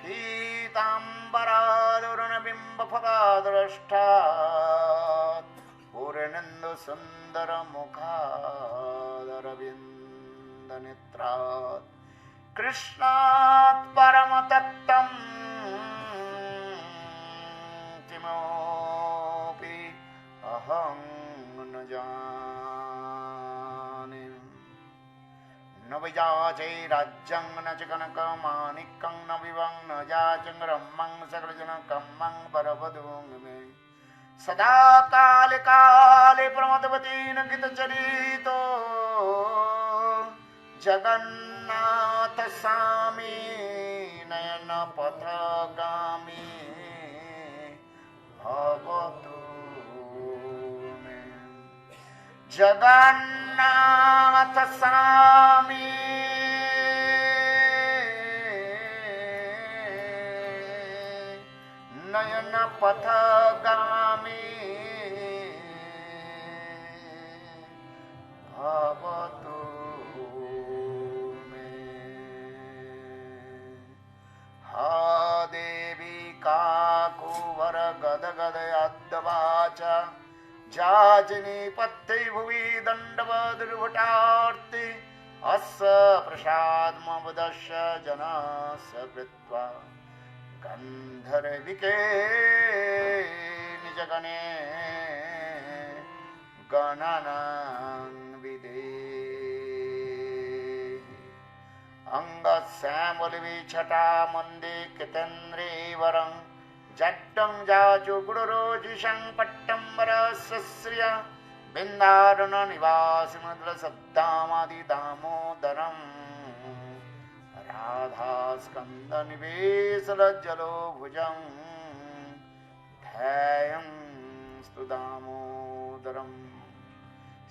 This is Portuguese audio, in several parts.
पीताम्बरादुरणबिम्बफलाद्रष्टात् पूर्णेन्दुसुन्दरमुखादरविन्दनेत्रात् कृष्णात् परमतत्त्वं किमपि अहं न जाने। न विजाचे राज्यं न च कनकमाणिक्यं न विवं न जाचङ्ग्रमं सकलजनकं परवधूं मे सदा काले काले प्रमदवती न गीतचरितो जगन्नाथ स्वामी नयन पथगामी भवतु मे। जगन्नाथ स्वामी नयन पथगामी भवतु मे। हा देवी काकुवर गदगद अद्दवाचा जाजनी पत्ते भुवि दण्डवदुर्भटार्ति अस्य प्रसादमवदस्य जनस्य कृत्वा गन्धर्विके निजगणे गणनान्विदे अंगश्यामलविछटा मन्दे कृतेन्द्रीवरं जड्डं जाजु गुरुरोजिषं पट्टम्बरस्य श्रिय बिन्दारुण निवासि मुद्रसद्दामादिदामोदरं राधास्कन्दनिवेशलज्जलो भुजं ध्येयं स्तु दामोदरम्।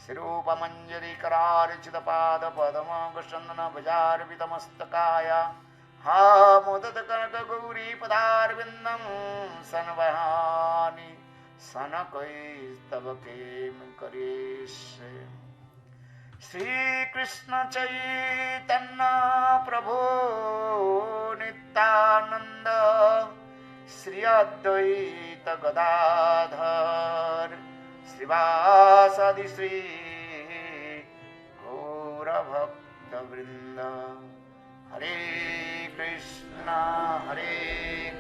श्रीरूपमञ्जरीकरार्चितपादपद्मकृष्णनभजार्पितमस्तकाय हा मोदतकनकगौरीपदारविन्दं सन्वहामि सनकैस्तव किं करिष्ये। श्रीकृष्ण चैतन्य प्रभो नित्यानन्द श्री अद्वैत गदाधर श्रीवासादि श्री गौरभक्तवृन्द। हरे कृष्णा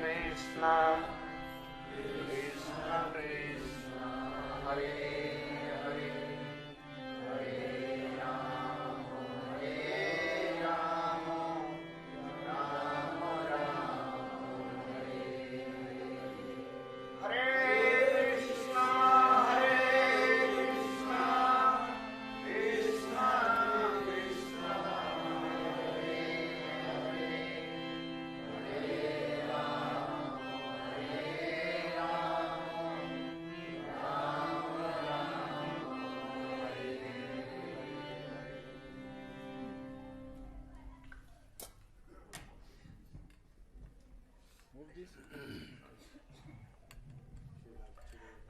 कृष्ण कृष्ण हरे हरे हरे राम राम राम हरे Hare.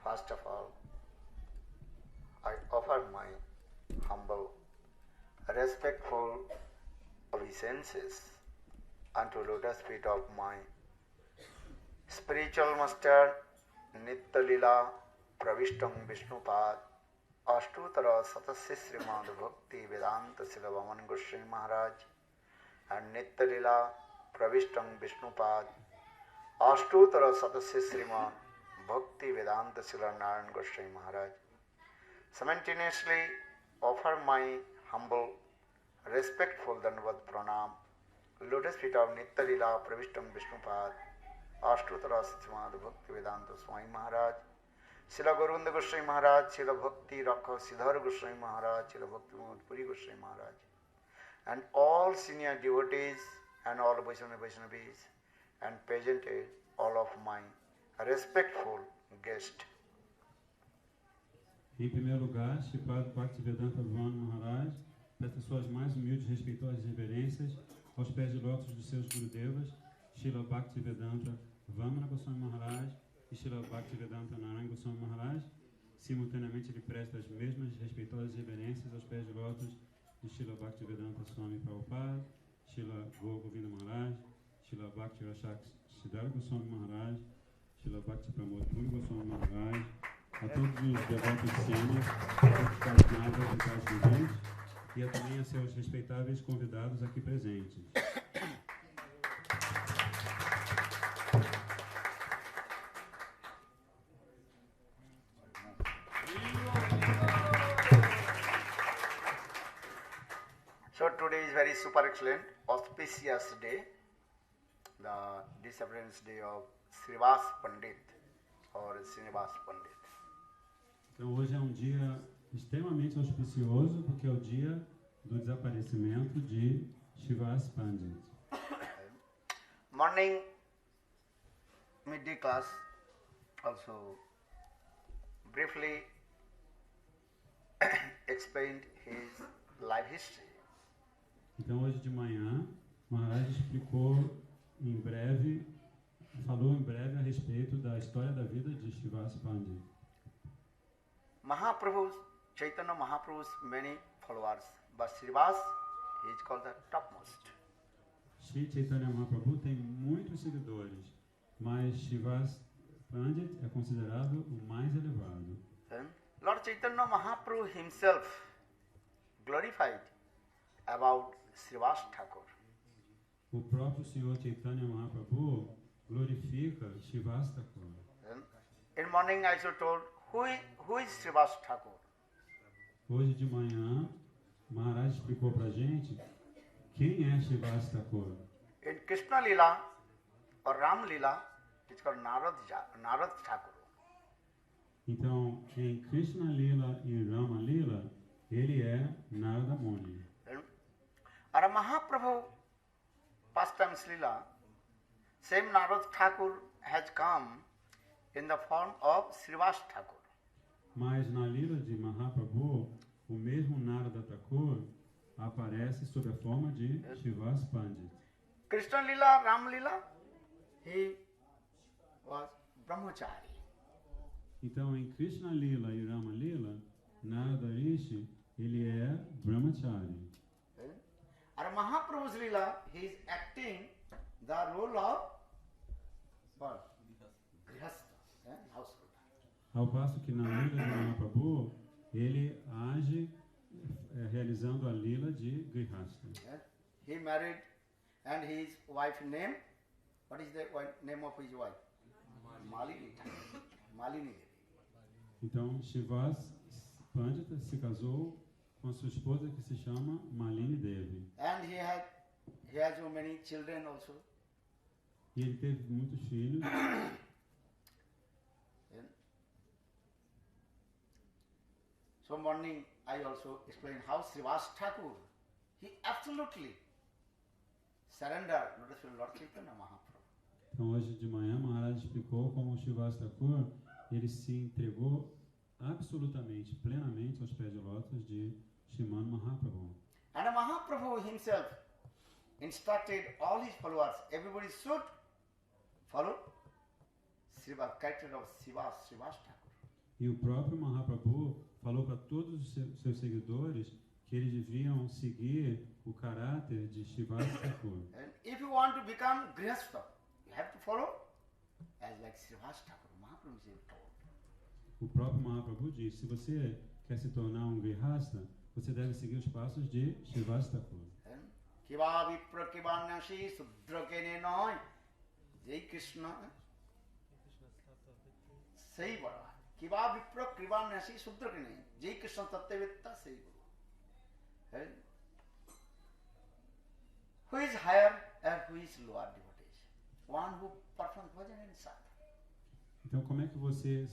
First of all, I offer my humble, respectful obeisances unto lotus feet of my spiritual master Nitya Lila Pravishtam Vishnupad Ashtutara Satasya Srimad Bhakti Vedanta Sila Vaman Goswami Maharaj and Nitya Lila Pravishtam Vishnupad Ashtutara Satasya Srimad Bhakti Vedanta Sila Narayan Goswami Maharaj. Simultaneously offer my humble, respectful Dandavat Pranam, lotus feet of Nitya Lila Pravishtam Vishnupad, Ashtutara Srimad Bhakti Vedanta Swami Maharaj, Sila Govinda Goswami Maharaj, Sila Bhakti Rakha Siddhar Goswami Maharaj, Sila Bhakti Puri Goswami Maharaj, and all senior devotees and all Vaishnavis and pageanted all of my respectful guest. Em primeiro lugar, Sripad Bhaktivedanta Swami Maharaj presta suas mais humildes e respeitosas reverências aos pés de lótus dos seus Gurudevas, Srila Bhaktivedanta Vamana Goswami Maharaj e Srila Bhaktivedanta Narayan Goswami Maharaj. Simultaneamente, ele presta as mesmas respeitosas reverências aos pés de lótus de Srila Bhaktivedanta Swami Prabhupada, Srila Govinda Maharaj, Srila Bhakti Rashak Siddhar Goswami Maharaj, Srila Bhakti Pramod Puri Goswami Maharaj, a todos os devotos sênios, Vaishnavas e tais presentes, e também a seus respeitáveis convidados aqui presentes. So today is very super excellent, auspicious day, the disappearance day of Srivas Pandit or Srinivas Pandit. Então hoje é um dia extremamente auspicioso, porque é o dia do desaparecimento de Srivas Pandit. Morning midday class also briefly explained his life history. Então hoje de manhã, Maharaj explicou em breve, falou em breve a respeito da história da vida de Srivas Pandit. Mahaprabhu's, Chaitanya Mahaprabhu's many followers, but Srivas is called the topmost. Sri Chaitanya Mahaprabhu tem muitos seguidores, mas Srivas Pandit é considerado o mais elevado. Then Lord Chaitanya Mahaprabhu himself glorified about Srivas Thakur. O próprio Senhor Chaitanya Mahaprabhu glorifica Srivas Thakur. Then in morning I also told who is Srivas Thakur. Hoje de manhã, Maharaj explicou pra gente quem é Srivas Thakur. In Krishna Lila or Ram Lila, it is called Narad Thakur. Então, em Krishna Lila e Rama Lila, ele é Narada Muni. Our Mahaprabhu pastimes Lila, same Narad Thakur has come in the form of Srivas Thakur. Mas na Lila de Mahaprabhu, o mesmo Narada Thakur aparece sob a forma de Srivas Pandit. Krishna Lila, Ram Lila, he was Brahmachari. Então, em Krishna Lila e Rama Lila, Narada Rishi, ele é Brahmachari. Our Mahaprabhu's Lila, he is acting the role of what? Grihastha, householder. Ao passo que na Lila de Mahaprabhu, ele age realizando a Lila de Grihastha. He married and his wife name, what is the name of his wife? Malini. Malini Devi. Então, Srivas Pandita se casou com a sua esposa que se chama Malini Devi. And he has so many children also. E ele teve muitos filhos. So morning I also explained how Srivas Thakur, he absolutely surrendered to Lord Chaitanya Mahaprabhu. Então, hoje de manhã, Maharaj explicou como o Srivas Thakur, ele se entregou absolutamente, plenamente aos pés de lótus de Sriman Mahaprabhu. And Mahaprabhu himself instructed all his followers, everybody should follow Srivas, character of Srivas Thakur. E o próprio Mahaprabhu falou para todos os seus seguidores que eles deviam seguir o caráter de Srivas Thakur. And if you want to become Grihastha, you have to follow as like Srivas Thakur. Mahaprabhu is told. O próprio Mahaprabhu diz, se você quer se tornar um Grihastha, você deve seguir os passos de Srivas Thakur. Kiva vipra kivanyashi sudra kene noi Jai Krishna Sai Baba. Kiva vipra kivanyashi sudra kene Jai Krishna tattvavitta sai Baba. Who is higher and who is lower devotees? One who performs bhajan and sadhana. Então, como é que você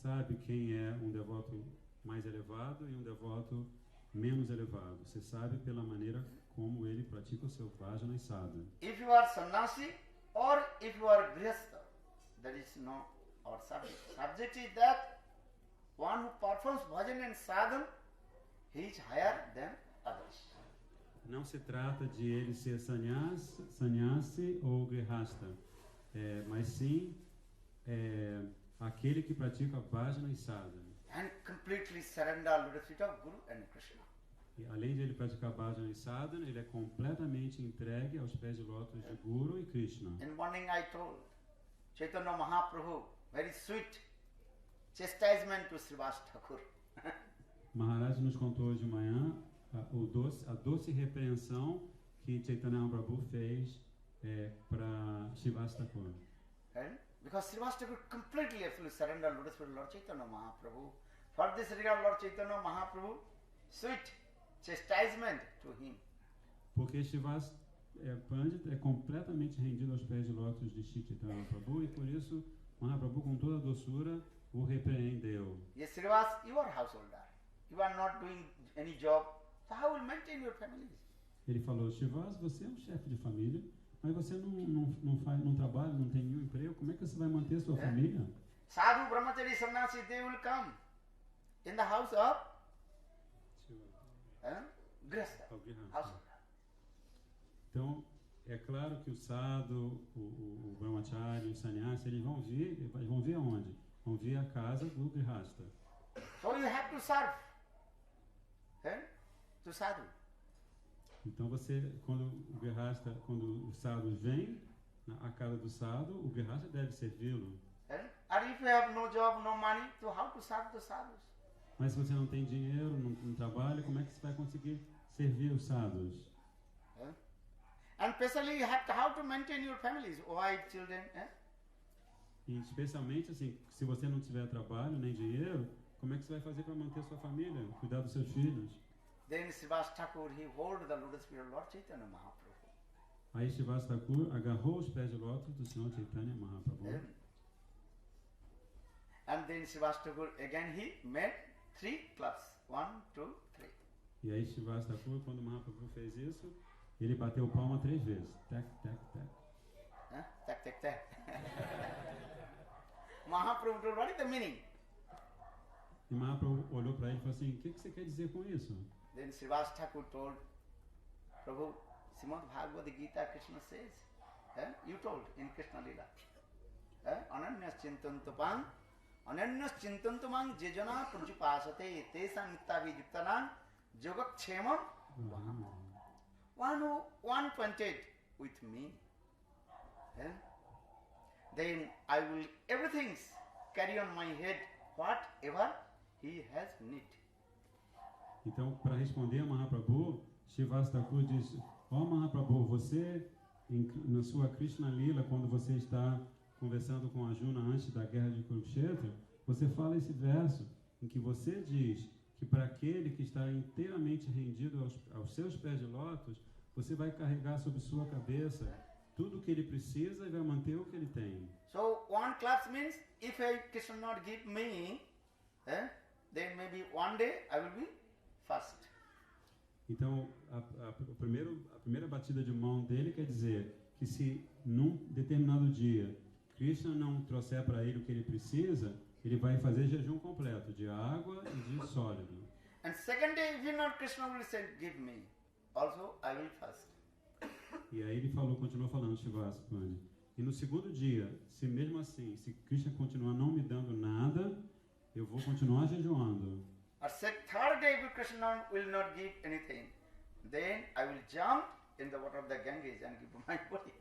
sabe quem é um devoto mais elevado e um devoto menos elevado? Você sabe pela maneira como ele pratica o seu bhajana e sadhana. If you are sannyasi or if you are grihastha, that is not our subject. Subject is that one who performs bhajan and sadhana, he is higher than others. Não se trata de ele ser sannyasi ou grihastha, mas sim aquele que pratica bhajana e sadhana. And completely surrender to the feet of Guru and Krishna. E, além de ele praticar bhajana e sadhana, ele é completamente entregue aos pés de lótus de Guru e Krishna. In morning I told Chaitanya Mahaprabhu, very sweet chastisement to Srivas Thakur. Maharaj nos contou hoje de manhã a doce repreensão que Chaitanya Mahaprabhu fez para Srivas Thakur. Because Srivas Thakur completely absolutely surrendered lotus feet to Lord Chaitanya Mahaprabhu. For this regard, Lord Chaitanya Mahaprabhu, sweet chastisement to him. Porque Srivas Pandit é completamente rendido aos pés de lótus de Shri Chaitanya Mahaprabhu e por isso Mahaprabhu com toda a doçura o repreendeu. Yes, Srivas, you are householder. You are not doing any job. So how will maintain your families? Ele falou, Srivas, você é um chefe de família, mas você não trabalha, não tem nenhum emprego, como é que você vai manter sua família? Sadhu, Brahmachari, Sannyasi, they will come in the house of Grihastha, householder. Então, é claro que o sadhu, o brahmachari, o sannyasi, eles vão vir aonde? Vão vir à casa do grihastha. So you have to serve to sadhu. Então você, quando o sadhu vem à casa do sadhu, o grihastha deve servi-lo. And if you have no job, no money, so how to serve the sadhus? Mas se você não tem dinheiro, não trabalha, como é que você vai conseguir servir os sadhus? And especially you have how to maintain your families, wife, children. E especialmente assim, se você não tiver trabalho nem dinheiro, como é que você vai fazer para manter sua família, cuidar dos seus filhos? Then Srivas Thakur, he held the lotus feet of Lord Chaitanya Mahaprabhu. Aí Srivas Thakur agarrou os pés de lótus do Senhor Chaitanya Mahaprabhu. And then Srivas Thakur again he made 3 claps. 1, 2, 3. E aí Srivas Thakur, quando Mahaprabhu fez isso, ele bateu palma 3 vezes. Tac, tac, tac. Tac, tac, tac. Mahaprabhu told, what is the meaning? E Mahaprabhu olhou para ele e falou assim, o que você quer dizer com isso? Then Srivas Thakur told, Prabhu, Srimad Bhagavad Gita Krishna says, you told in Krishna Lila, Ananyas Chintantupang, Ananyas Chintantumang Jejana Purjupasate, Tesa Nittavi Juktanang, Jogakshemam. One pointed with me, then I will everything carry on my head whatever he has need. Então, para responder a Mahaprabhu, Srivas Thakur diz, Mahaprabhu, você, na sua Krishna Lila, quando você está conversando com Arjuna antes da guerra de Kurukshetra, você fala esse verso em que você diz que para aquele que está inteiramente rendido aos seus pés de lótus, você vai carregar sobre sua cabeça tudo o que ele precisa e vai manter o que ele tem. So one class means if Krishna not give me, then maybe one day I will be first. Então a primeira batida de mão dele quer dizer que se num determinado dia Krishna não trouxer para ele o que ele precisa, ele vai fazer jejum completo de água e de sólido. And second day, if not Krishna will say, give me, also I will fast. E aí ele continuou falando, Srivas Pandit. E no segundo dia, se mesmo assim, se Krishna continuar não me dando nada, eu vou continuar jejuando. Or third day, if Krishna will not give anything, then I will jump in the water of the Ganges and give my body.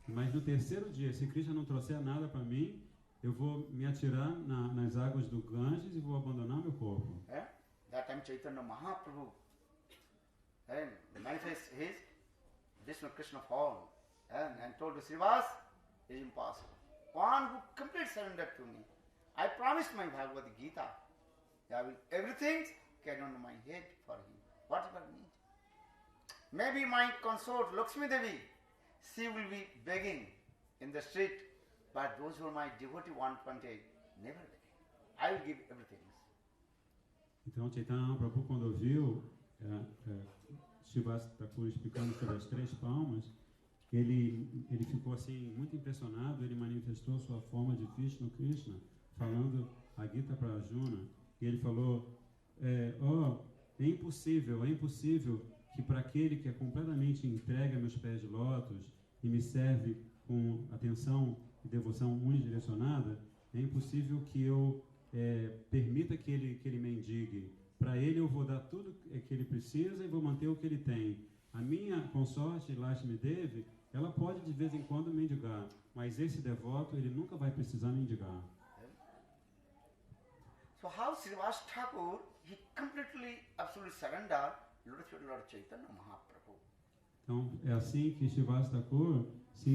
Mas no terceiro dia, se Krishna não trouxer nada para mim, eu vou me atirar nas águas do Ganges e vou abandonar meu corpo. That time Chaitanya Mahaprabhu manifest his Vishnu Krishna form and told to Srivas, it is impossible. One who completely surrendered to me. I promised my Bhagavad Gita. I will everything carry on my head for him. Whatever need. Maybe my consort Lakshmi Devi, she will be begging in the street, but those who are my devotee 120, never begging. I will give everything. Então Chaitanya Mahaprabhu, quando ouviu Srivas Thakur explicando sobre as 3 palmas, ele ficou assim muito impressionado. Ele manifestou sua forma de Vishnu Krishna, falando a Gita para Arjuna, e ele falou, é impossível que para aquele que é completamente entregue a meus pés de lótus e me serve com atenção e devoção unidirecionada, é impossível que eu permita que ele mendigue, Para ele eu vou dar tudo que ele precisa e vou manter o que ele tem. A minha consorte, Lakshmi Devi, ela pode de vez em quando mendigar, mas esse devoto, ele nunca vai precisar mendigar. So how Srivas Thakur, he completely, absolutely surrendered Lord Chaitanya Mahaprabhu. Então, é assim que Srivas Thakur se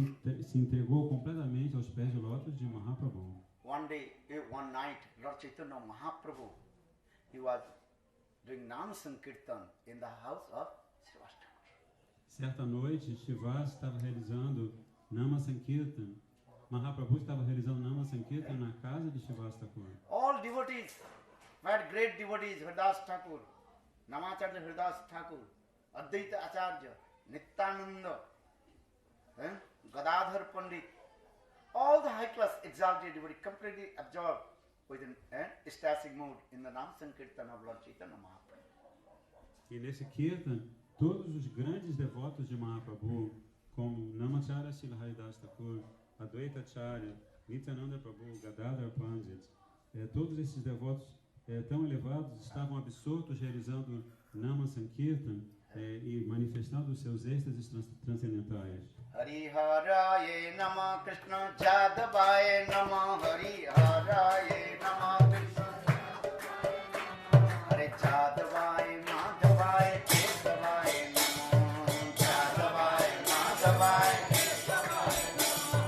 entregou completamente aos pés de lótus de Mahaprabhu. One night, Lord Chaitanya Mahaprabhu, he was doing Nam Sankirtan in the house of Srivas Thakur. Certa noite, Srivas estava realizando Nama Sankirtan. Mahaprabhu estava realizando Nama Sankirtan na casa de Srivas Thakur. All devotees, very great devotees, Hridas Thakur, Namacharya Hridas Thakur, Advaita Acharya, Nityananda, Gadadhar Pandit, all the high class exalted devotees completely absorbed within ecstatic mood in the Nam Sankirtan of Lord Chaitanya Mahaprabhu. E nesse Kirtan, todos os grandes devotos de Mahaprabhu, como Namacharya Srila Haridas Thakur, Advaita Acharya, Nityananda Prabhu, Gadadhar Pandit, todos esses devotos tão elevados estavam absortos realizando Nama Sankirtan e manifestando os seus êxtases transcendentais. Hari Haraye Nama Krishna Jadavaye Nama Hari Haraye Nama Krishna Hare Jadavaye Madhavaye Kesavaye Nama Jadavaye Madhavaye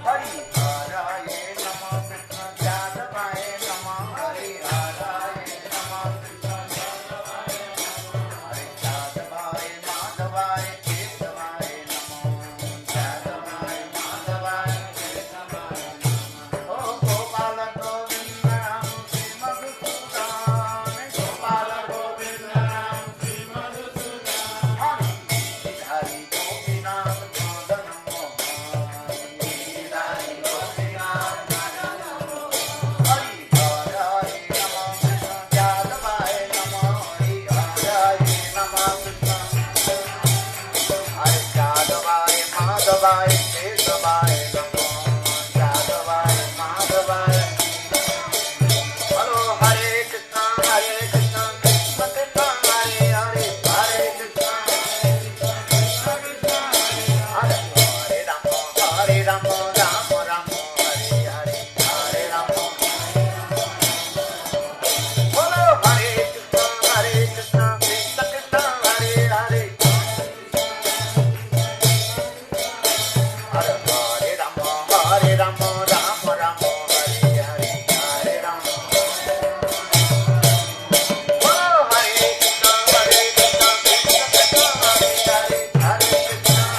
Hari Haraye Nama Krishna Jadavaye Nama Hari Haraye Nama Krishna Hare Jadavaye Madhavaye Kesavaye Nama Jadavaye Madhavaye Oh Gopala Govinda Ram Shri Madhusudan Gopala Govinda Ram Shri Madhusudan Hari Gopinath Madanam Mohan Hari Gopinath Madanam Mohan Hari Haraye Nama Krishna Jadavaye Nama Hari Haraye Nama Krishna Hare Jadavaye Madhavaye Kesavaye Nama Jadavaye Madhavaye Hello Hare Krishna Krishna Krishna Hare Hare Hare Krishna Krishna Krishna Hare Hare Rama Rama Rama Hare Hare Hare Rama Hello Hare Krishna Krishna Krishna Hare Hare Hare Rama Rama Rama Hare Hare Hare Rama Oh Hare Krishna Krishna Krishna Hare Hare Hare Krishna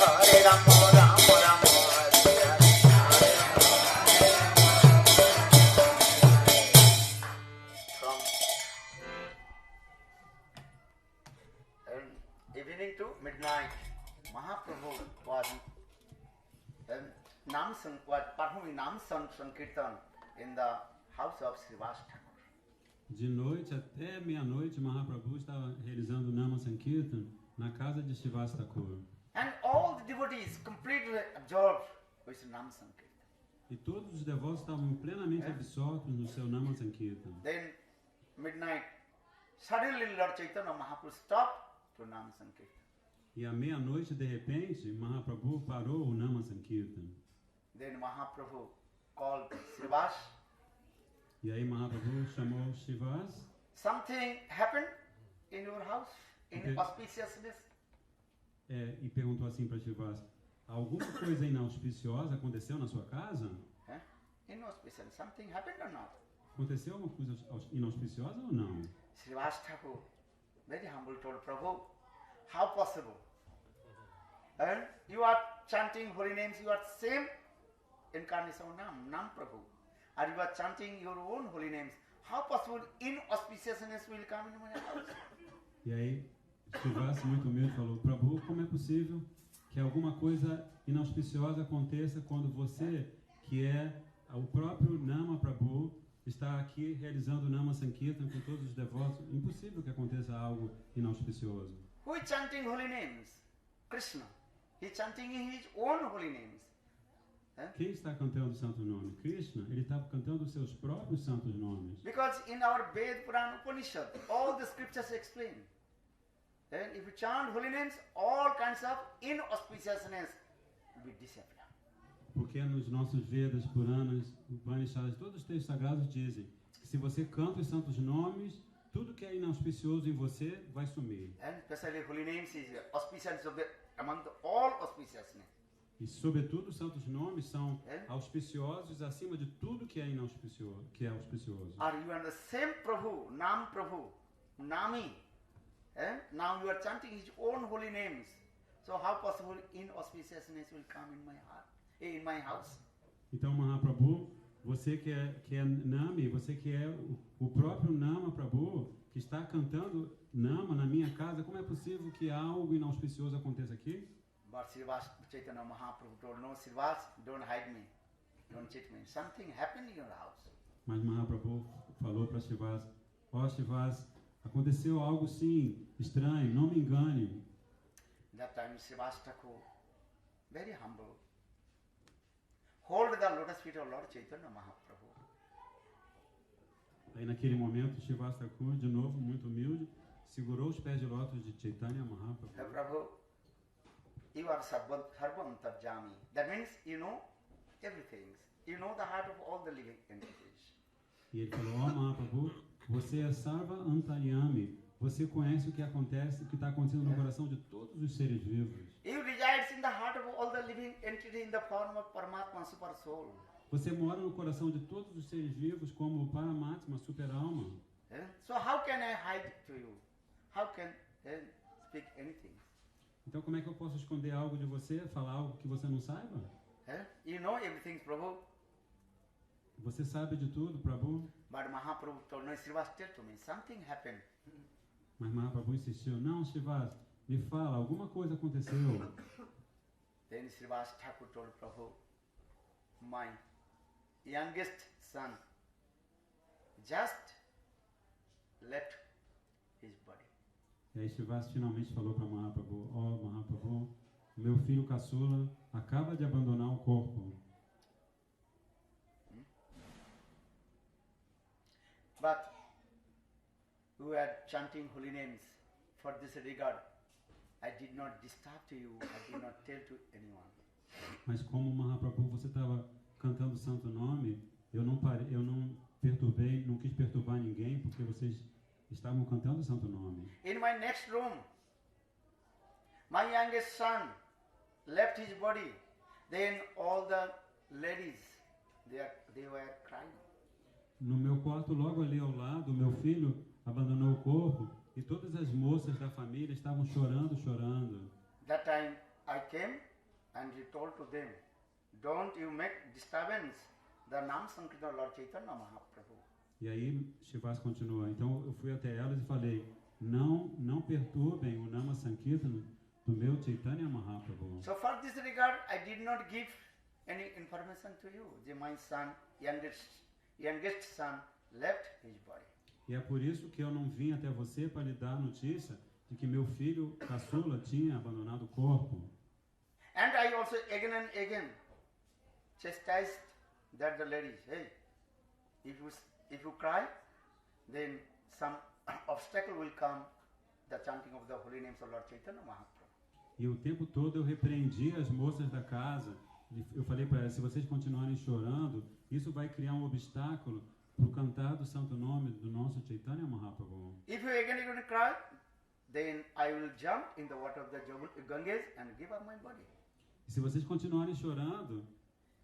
Hare Rama Rama Rama Hare Hare From evening to midnight, Mahaprabhu was performing Nam Sankirtan in the house of Srivas Thakur. De noite até meia-noite, Mahaprabhu estava realizando Nama Sankirtan na casa de Srivas Thakur. And all the devotees completely absorbed with Nam Sankirtan. E todos os devotos estavam plenamente absortos no seu Nama Sankirtan. Then, midnight, suddenly Lord Chaitanya Mahaprabhu stopped to Nam Sankirtan. E à meia-noite, de repente, Mahaprabhu parou o Nama Sankirtan. Then Mahaprabhu called Srivas. E aí Mahaprabhu chamou Srivas. Something happened in your house, in Okay. auspiciousness? E perguntou assim para Srivas: alguma coisa inauspiciosa aconteceu na sua casa? Inauspicious. Something happened or not? Aconteceu alguma coisa inauspiciosa ou não? Srivas Thakur, very humble, told Prabhu, how possible? And you are chanting holy names, you are same incarnation of Nam Prabhu. And you are chanting your own holy names. How possible inauspiciousness will come in my house? E aí Srivas, muito humilde, falou: Prabhu, como é possível que alguma coisa inauspiciosa aconteça quando você, que é o próprio Nama Prabhu, está aqui realizando Nama Sankirtan com todos os devotos? Impossível que aconteça algo inauspicioso. Who is chanting holy names? Krishna. He is chanting his own holy names. Quem está cantando o santo nome? Krishna, ele está cantando os seus próprios santos nomes. Because in our Ved, Puran, Upanishad, all the scriptures explain. And if you chant holy names, all kinds of inauspiciousness will disappear. Porque nos nossos Vedas, Puranas, Upanishads, todos os textos sagrados dizem que se você canta os santos nomes, tudo que é inauspicioso em você vai sumir. And especially holy names is auspicious of among all auspiciousness. E, sobretudo, os santos nomes são auspiciosos acima de tudo que é inauspicioso, que é auspicioso. Or you are the same Prabhu, Nami. Now you are chanting his own holy names. So how possible inauspiciousness will come in my heart, in my house? Então, Mahaprabhu, você que é Nami, você que é o próprio Nama Prabhu, que está cantando Nama na minha casa, como é possível que algo inauspicioso aconteça aqui? But Srivas Chaitanya Mahaprabhu told, no, Srivas, don't hide me, don't cheat me. Something happened in your house. Mas Mahaprabhu falou para Srivas, Srivas, aconteceu algo sim, estranho, não me engane. That time Srivas Thakur, very humble, hold the lotus feet of Lord Chaitanya Mahaprabhu. Aí naquele momento, Srivas Thakur, de novo, muito humilde, segurou os pés de lótus de Chaitanya Mahaprabhu. Hey Prabhu, you are Sarvam Tarjami. That means you know everything. You know the heart of all the living entities. E ele falou, Mahaprabhu, você é Sarva Antaryami. Você conhece o que acontece, o que está acontecendo no coração de todos os seres vivos. You resides in the heart of all the living entities in the form of Paramatma, Super Soul. Você mora no coração de todos os seres vivos como o Paramatma, super-alma. So how can I hide to you? How can I speak anything? Então como é que eu posso esconder algo de você, falar algo que você não saiba? You know everything, Prabhu. Você sabe de tudo, Prabhu. But Mahaprabhu told, no, Srivas, tell to me, something happened. Mas Mahaprabhu insistiu, não, Srivas, me fala, alguma coisa aconteceu. Then Srivas Thakur told Prabhu, my youngest son just left his body. E aí Srivas finalmente falou para Mahaprabhu, Mahaprabhu, meu filho caçula acaba de abandonar o corpo. But we were chanting holy names. For this regard, I did not disturb to you, I did not tell to anyone. Mas como Mahaprabhu, você estava cantando o santo nome, eu não perturbei, não quis perturbar ninguém, porque vocês estavam cantando o santo nome. In my next room, my youngest son left his body. Then all the ladies, they were crying. No meu quarto, logo ali ao lado, meu filho abandonou o corpo e todas as moças da família estavam chorando. That time I came and he told to them, don't you make disturbance the Nam Sankirtan Lord Chaitanya Mahaprabhu. E aí Srivas continua. Então eu fui até elas e falei, não perturbem o Nama Sankirtan do meu Chaitanya Mahaprabhu. So for this regard, I did not give any information to you. My son, youngest son, left his body. E é por isso que eu não vim até você para lhe dar a notícia de que meu filho caçula tinha abandonado o corpo. And I also again and again chastised that the ladies, hey, if you cry, then some obstacle will come, the chanting of the holy names of Lord Chaitanya Mahaprabhu. E o tempo todo eu repreendi as moças da casa. Eu falei para elas, se vocês continuarem chorando, isso vai criar um obstáculo para o cantar do santo nome do nosso Chaitanya Mahaprabhu. If you again cry, then I will jump in the water of the Ganges and give up my body. E se vocês continuarem chorando,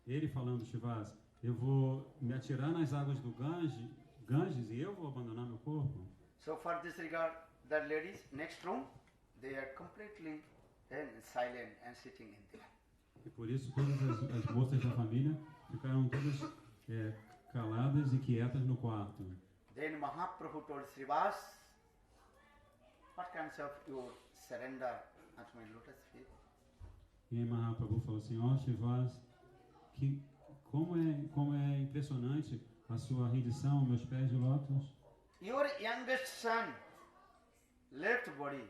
ele falando, Srivas, eu vou me atirar nas águas do Ganges e eu vou abandonar meu corpo. So for this regard, the ladies next room, they are completely silent and sitting in there. E por isso todas as moças da família ficaram todas caladas e quietas no quarto. Then Mahaprabhu told Srivas, what kinds of your surrender at my lotus feet? E aí Mahaprabhu falou assim, Srivas, como é impressionante a sua rendição aos meus pés de lótus. Your youngest son left body,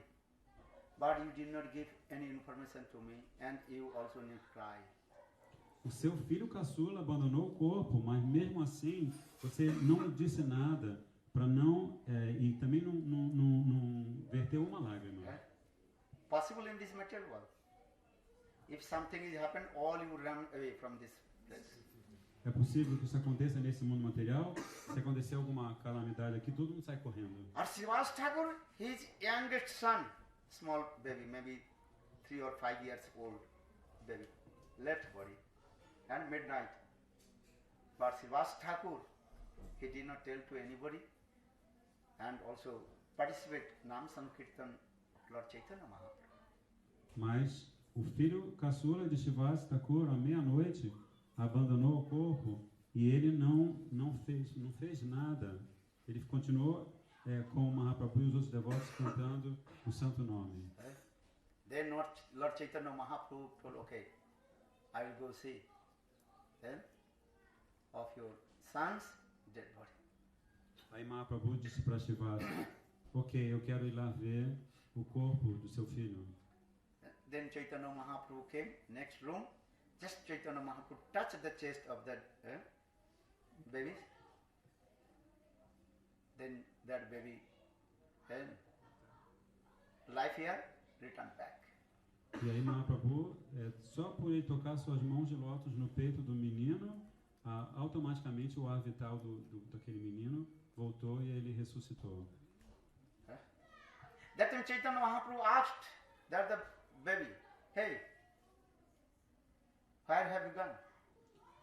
but you did not give any information to me, and you also need cry. o seu filho caçula abandonou o corpo, mas mesmo assim você não disse nada para não e também não verteu uma lágrima. Eh? Possible in this material world. If something is happened, all you run away from this place. É possível que isso aconteça nesse mundo material? Se acontecer alguma calamidade aqui, todo mundo sai correndo. Or Srivas Thakur, his youngest son, small baby, maybe 3 or 5 years old baby, left body and midnight. But Srivas Thakur, he did not tell to anybody and also participate Nam Sankirtan of Lord Chaitanya Mahaprabhu. Mas o filho caçula de Srivas Thakur, à meia-noite, abandonou o corpo e ele não fez nada. Ele continuou com o Mahaprabhu e os outros devotos cantando o santo nome. Then Lord Chaitanya Mahaprabhu told, okay, I will go see then of your son's dead body. Aí Mahaprabhu disse para Srivas, ok, eu quero ir lá ver o corpo do seu filho. Then Chaitanya Mahaprabhu came, next room, just Chaitanya Mahaprabhu touched the chest of that baby. Then that baby, life here, returned back. E aí Mahaprabhu, só por ele tocar suas mãos de lótus no peito do menino, automaticamente o ar vital daquele menino voltou e ele ressuscitou. That time Chaitanya Mahaprabhu asked that the baby, hey, where have you gone?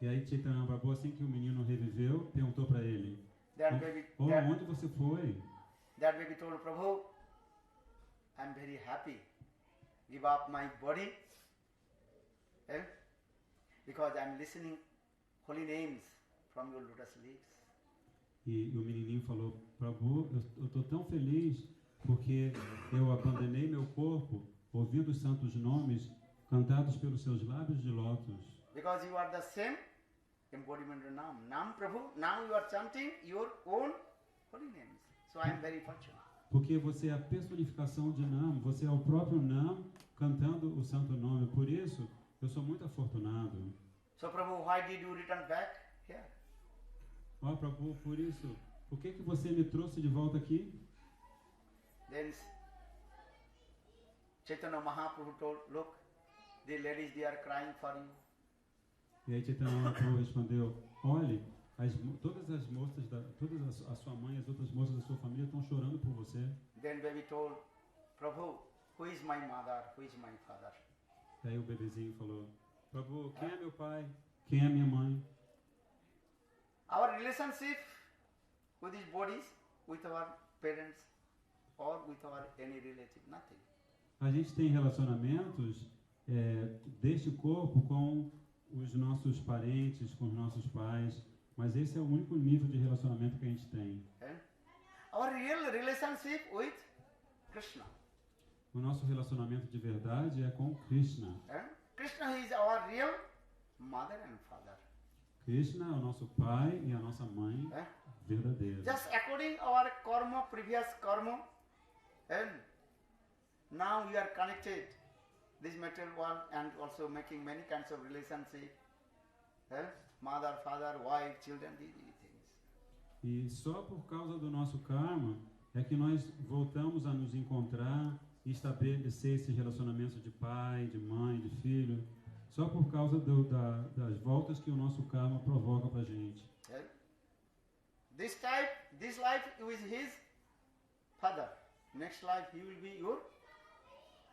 E aí Chaitanya Mahaprabhu, assim que o menino reviveu, perguntou para ele, onde você foi? That baby told Prabhu, I'm very happy. Give up my body, because I'm listening holy names from your lotus leaves. E o menininho falou, Prabhu, eu estou tão feliz porque eu abandonei meu corpo ouvindo os santos nomes cantados pelos seus lábios de lótus. Because you are the same embodiment of Nam. Nam Prabhu, now you are chanting your own holy names. So I am very fortunate. Porque você é a personificação de Nam, você é o próprio Nam cantando o santo nome. Por isso, eu sou muito afortunado. So Prabhu, why did you return back here? Ó Prabhu, por isso, por que você me trouxe de volta aqui? Then Chaitanya Mahaprabhu told, look, the ladies, they are crying for you. E aí Chaitanya Mahaprabhu respondeu, olhe, todas as moças, a sua mãe e as outras moças da sua família estão chorando por você. Then baby told, Prabhu, who is my mother, who is my father? E aí o bebezinho falou, Prabhu, quem é meu pai? Quem é minha mãe? Our relationship with these bodies, with our parents, or with our any relative, nothing. A gente tem relacionamentos deste corpo com os nossos parentes, com os nossos pais, mas esse é o único nível de relacionamento que a gente tem. Our real relationship with Krishna. O nosso relacionamento de verdade é com Krishna. Krishna is our real mother and father. Krishna é o nosso pai e a nossa mãe verdadeira. Just according our karma, previous karma, and now we are connected this material world and also making many kinds of relationship. Mother, father, wife, children, these things. E só por causa do nosso karma é que nós voltamos a nos encontrar e estabelecer esses relacionamentos de pai, de mãe, de filho, só por causa das voltas que o nosso karma provoca pra gente. This life is his father. Next life he will be your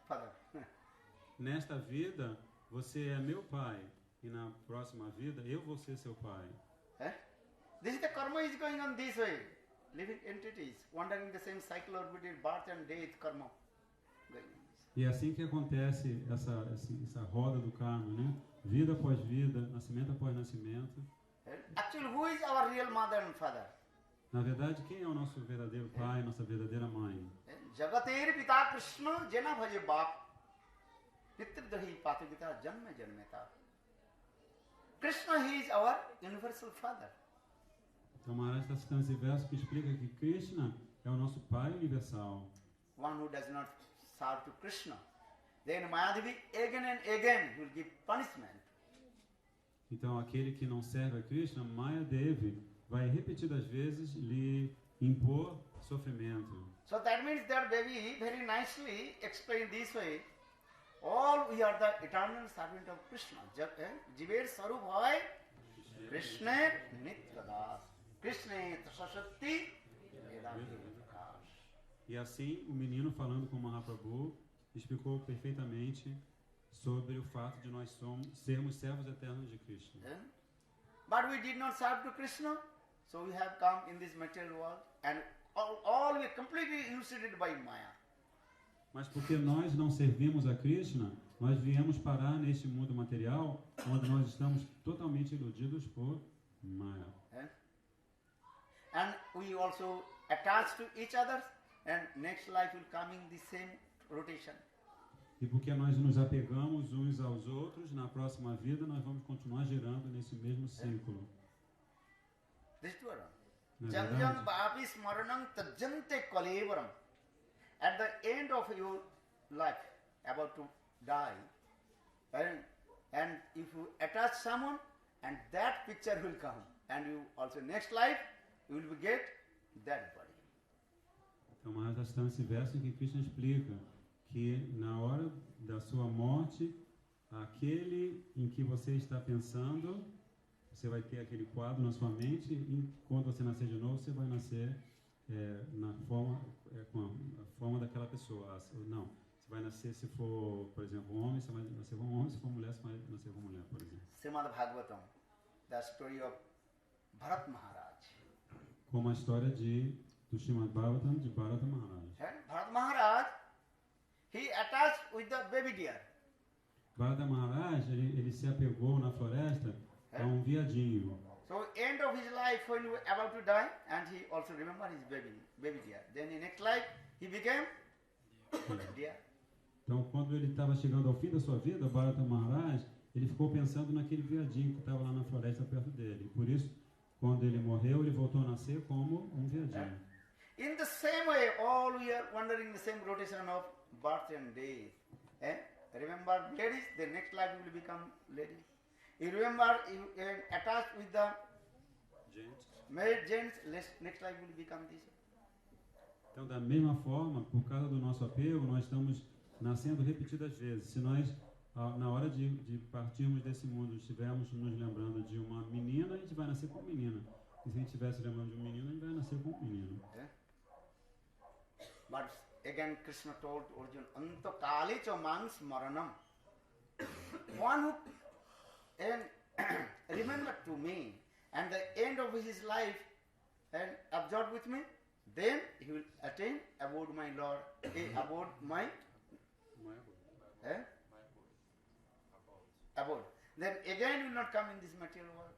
father. Nesta vida, você é meu pai. E na próxima vida, eu vou ser seu pai. This is the karma is going on this way. Living entities, wandering the same cycle orbited birth and death karma. E é assim que acontece essa roda do karma, né? Vida após vida, nascimento após nascimento. Actually, who is our real mother and father? Na verdade, quem é o nosso verdadeiro pai, nossa verdadeira mãe? Jagater pita Krishna jana bhaje bap. Pitridahi patagita janma janmeta. Krishna, he is our universal father. Então Maharaj está citando esse verso que explica que Krishna é o nosso pai universal. One who does not serve to Krishna, then Mayadevi again and again will give punishment. Então, aquele que não serve a Krishna, Maya Devi, vai repetidas vezes lhe impor sofrimento. So that means that Devi very nicely explained this way. All we are the eternal servant of Krishna. Jiver Sarup Hoy, Krishna Nityadas. Krishna Tasashakti Vedanta Prakash. E assim, o menino falando com Mahaprabhu explicou perfeitamente sobre o fato de nós sermos servos eternos de Krishna. But we did not serve to Krishna, so we have come in this material world and all we are completely illustrated by Maya. Mas porque nós não servimos a Krishna, nós viemos parar neste mundo material, onde nós estamos totalmente iludidos por Maya. And we also attach to each other, and next life will come in the same rotation. E porque nós nos apegamos uns aos outros, na próxima vida nós vamos continuar girando nesse mesmo círculo. Jam jam bhapi smaranam tajante kalevaram. At the end of your life, about to die, and if you attach someone, and that picture will come, and you also next life you will get that body. Então, Maharaj está nesse verso em que Krishna explica que na hora da sua morte, aquele em que você está pensando, você vai ter aquele quadro na sua mente, e quando você nascer de novo, você vai nascer na forma, com a forma daquela pessoa. Não, você vai nascer, se for, por exemplo, homem, você vai nascer como homem, se for mulher, você vai nascer como mulher, por exemplo. Srimad Bhagavatam, the story of Bharat Maharaj. Como a história do Srimad Bhagavatam de Bharata Maharaj. Bharat Maharaj, he attached with the baby deer. Bharata Maharaj, ele se apegou na floresta a um viadinho. So end of his life, when he was about to die, and he also remembered his baby deer. Then in next life, he became deer. Então, quando ele estava chegando ao fim da sua vida, Bharata Maharaj, ele ficou pensando naquele viadinho que estava lá na floresta perto dele. Por isso, quando ele morreu, ele voltou a nascer como um viadinho. In the same way, all we are wandering the same rotation of birth and death. Remember ladies, the next life you will become ladies. You remember, you attached with the married gents, next life will become this. Então, da mesma forma, por causa do nosso apego, nós estamos nascendo repetidas vezes. Se nós, na hora de partirmos desse mundo, estivermos nos lembrando de uma menina, a gente vai nascer como menina. E se a gente estivesse lembrando de um menino, a gente vai nascer como menino. But again, Krishna told Arjuna, Anta kali cha mang smaranam. One who remember to me, and the end of his life, and absorbed with me, then he will attain about my Lord, about my abode. Then again he will not come in this material world.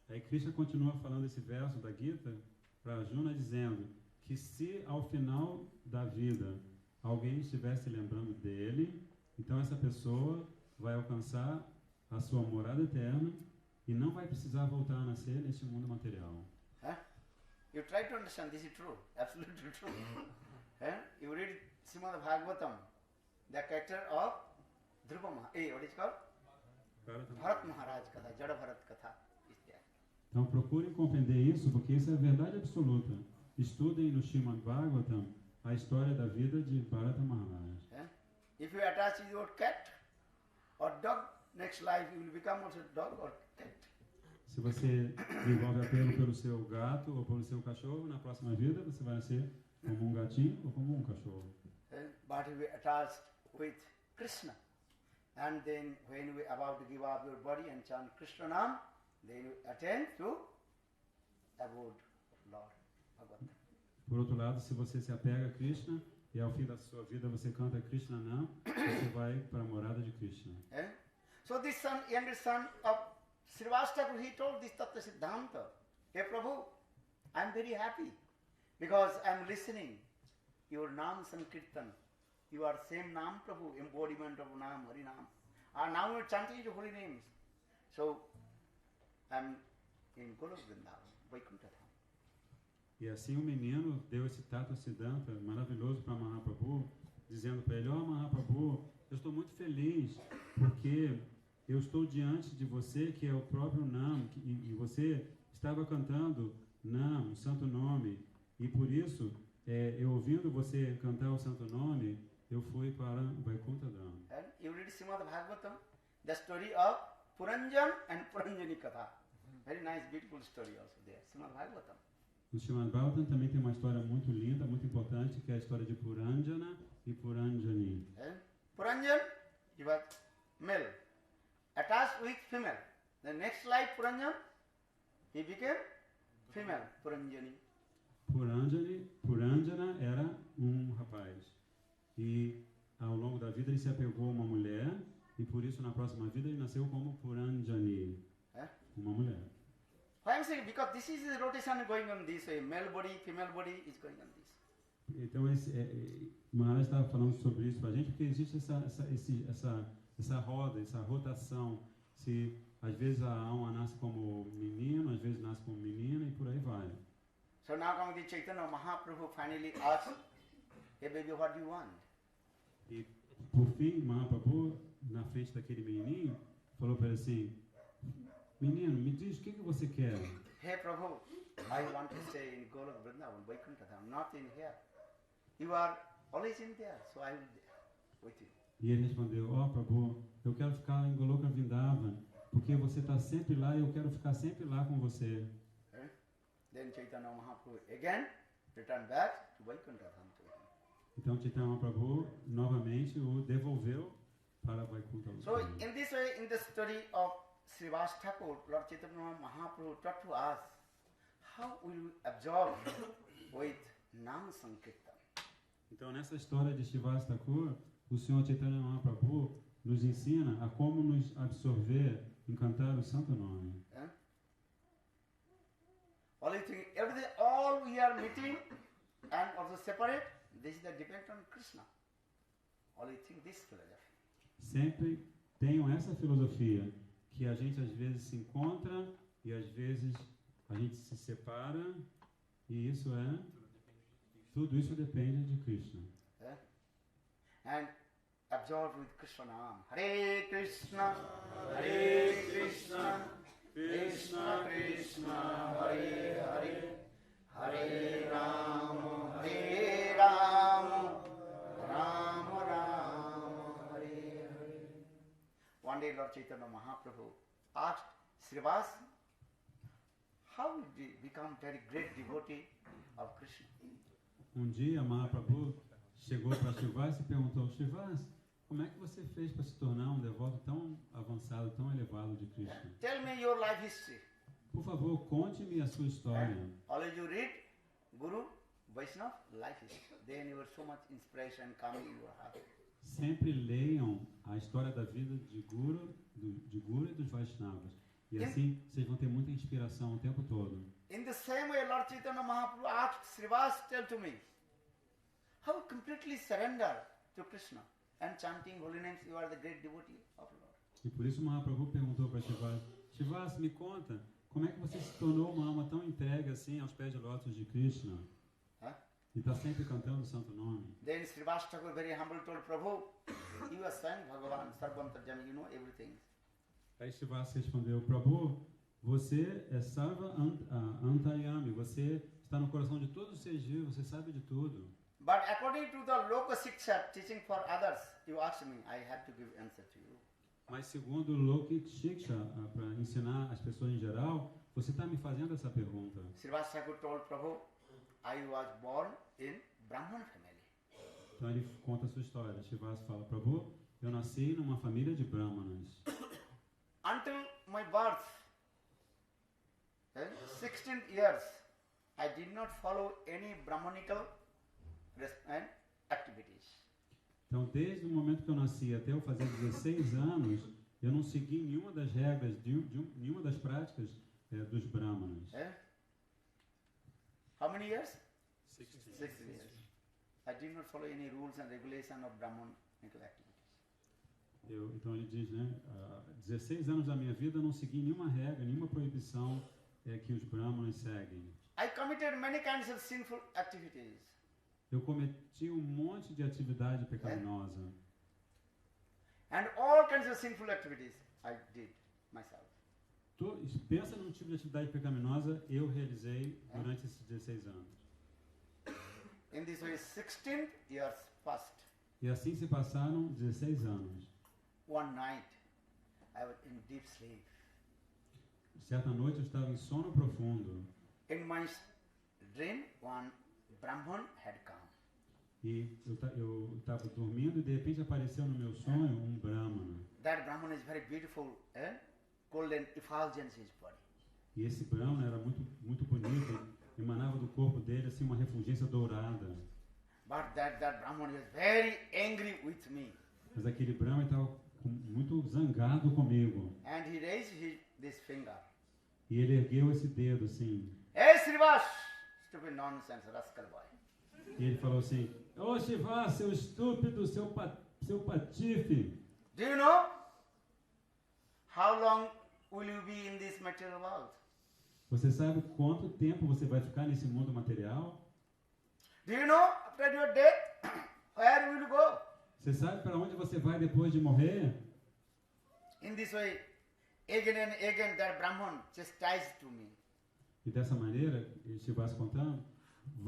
Aí Krishna continua falando esse verso da Gita para Arjuna, dizendo que se ao final da vida alguém estivesse lembrando dele, então essa pessoa vai alcançar a sua morada eterna e não vai precisar voltar a nascer neste mundo material. You try to understand, this is true, absolutely true. You read Srimad Bhagavatam, the character of Dhruva Maharaj, what is it called? Bharat Maharaj Katha, Jada Bharat Katha is there. Então procurem compreender isso, porque isso é verdade absoluta. Estudem no Srimad Bhagavatam a história da vida de Bharata Maharaj. If you attach your cat or dog, next life you will become also dog or cat. Se você desenvolve apelo pelo seu gato ou pelo seu cachorro, na próxima vida você vai nascer como um gatinho ou como um cachorro. But if you attached with Krishna, and then when you are about to give up your body and chant Krishna Nam, then you attain to abode Lord Bhagavan. Por outro lado, se você se apega a Krishna e ao fim da sua vida você canta Krishna Nam, você vai para a morada de Krishna. So this son, younger son of Srivastava, he told this Tattva Siddhanta, Hey Prabhu, I am very happy because I am listening your Nam Sankirtan. You are same Nam Prabhu, embodiment of Nam, Hari Nam. And now you are chanting your holy names. So I am in Golok Vrindavan, Vaikuntha Dham. E assim o menino deu esse Tattva Siddhanta maravilhoso para Mahaprabhu, dizendo para ele, Mahaprabhu, eu estou muito feliz porque eu estou diante de você, que é o próprio Nam, e você estava cantando Nam, o santo nome, e por isso, eu ouvindo você cantar o santo nome, eu fui para Vaikuntha Dham. And you read Srimad Bhagavatam, the story of Puranjan and Puranjani Katha. Very nice, beautiful story also there, Srimad Bhagavatam. No Srimad Bhagavatam também tem uma história muito linda, muito importante, que é a história de Puranjana e Puranjani. Puranjan, he was male, attached with female. The next life, Puranjan, he became female, Puranjani. Puranjana era rapaz. E ao longo da vida ele se apegou a uma mulher, e por isso na próxima vida ele nasceu como Puranjani, uma mulher. Why I'm saying? Because this is the rotation going on this way. Male body, female body is going on this. Então Maharaj estava falando sobre isso para a gente, porque existe essa roda, essa rotação. Se às vezes a alma nasce como menino, às vezes nasce como menina e por aí vai. So now coming to Chaitanya Mahaprabhu finally asked, "Hey baby, what do you want?" E por fim, Mahaprabhu, na frente daquele menininho, falou para ele assim: menino, me diz o que você quer. Hey Prabhu, I want to stay in Golok Vrindavan, Vaikuntha Dham, not in here. You are always in there, so I will be there with you. E ele respondeu: Prabhu, eu quero ficar em Goloka Vrindavan, porque você está sempre lá e eu quero ficar sempre lá com você. Then Chaitanya Mahaprabhu again returned back to Vaikuntha Dham. Então Chaitanya Mahaprabhu novamente o devolveu para Vaikuntha Dham. So in this way, in the story of Srivas Thakur, Lord Chaitanya Mahaprabhu taught to us how will we absorb with Nam Sankirtan. Então nessa história de Srivas Thakur, o Senhor Chaitanya Mahaprabhu nos ensina a como nos absorver em cantar o santo nome. All we are meeting and also separate, this is the depend on Krishna. Only think this philosophy. Sempre tenham essa filosofia, que a gente às vezes se encontra e às vezes a gente se separa, e isso tudo isso depende de Krishna. And absorb with Krishna Nam. Hare Krishna, Krishna Krishna, Hare Hare, Hare Rama, Rama Rama, Hare Hare. One day Lord Chaitanya Mahaprabhu asked Srivas, how did he become very great devotee of Krishna? Dia Mahaprabhu chegou para Srivas e perguntou: Srivas, como é que você fez para se tornar devoto tão avançado, tão elevado de Krishna? Tell me your life history. Por favor, conte-me a sua história. Always you read Guru, Vaishnava, life history. Then you have so much inspiration coming in your heart. Sempre leiam a história da vida de Guru e dos Vaishnavas. E assim vocês vão ter muita inspiração o tempo todo. In the same way, Lord Chaitanya Mahaprabhu asked Srivas, tell to me, how completely surrender to Krishna and chanting holy names, you are the great devotee of Lord. E por isso Mahaprabhu perguntou para Srivas: Srivas, me conta, como é que você se tornou uma alma tão entregue assim aos pés de lótus de Krishna? E está sempre cantando o santo nome. Then Srivas Thakur very humble told Prabhu, you are Swayam Bhagavan, Sarvantarjami, you know everything. Aí Srivas respondeu: Prabhu, você é Sarva Antaryami, você está no coração de todos os seres vivos, você sabe de tudo. But according to the Loka Shiksha, teaching for others, you asked me, I have to give answer to you. Mas segundo o Loka Shiksha, para ensinar as pessoas em geral, você está me fazendo essa pergunta. Srivas Thakur told Prabhu, I was born in Brahman family. Então ele conta a sua história. Srivas fala: Prabhu, eu nasci numa família de Brahmanas. Until my birth, 16 years, I did not follow any Brahmanical activities. Então, desde o momento que eu nasci até eu fazer 16 anos, eu não segui nenhuma das regras, nenhuma das práticas dos Brahmanas. How many years? 6 years. I did not follow any rules and regulations of Brahmanical activities. Então ele diz, 16 anos da minha vida eu não segui nenhuma regra, nenhuma proibição que os Brahmanas seguem. I committed many kinds of sinful activities. Eu cometi um monte de atividade pecaminosa. And all kinds of sinful activities I did myself. Pensa num tipo de atividade pecaminosa, eu realizei durante esses 16 anos. In this way, 16 years passed. E assim se passaram 16 anos. One night, I was in deep sleep. Certa noite eu estava em sono profundo. In my dream, one Brahman had come. E eu estava dormindo e de repente apareceu no meu sonho um Brahmana. That Brahman is very beautiful, golden effulgence in his body. E esse Brahmana era muito bonito, emanava do corpo dele assim uma refulgência dourada. But that Brahman was very angry with me. Mas aquele Brahmana estava muito zangado comigo. And he raised this finger. E ele ergueu esse dedo assim. Hey Srivas, stupid nonsense, rascal boy. E ele falou assim: "Ô Shiva, seu estúpido, seu patife. Do you know how long will you be in this material world? Você sabe quanto tempo você vai ficar nesse mundo material? Do you know after your death, where will you go? Você sabe para onde você vai depois de morrer?" In this way, again and again that Brahman chastised to me. E dessa maneira, Shiva se contando, de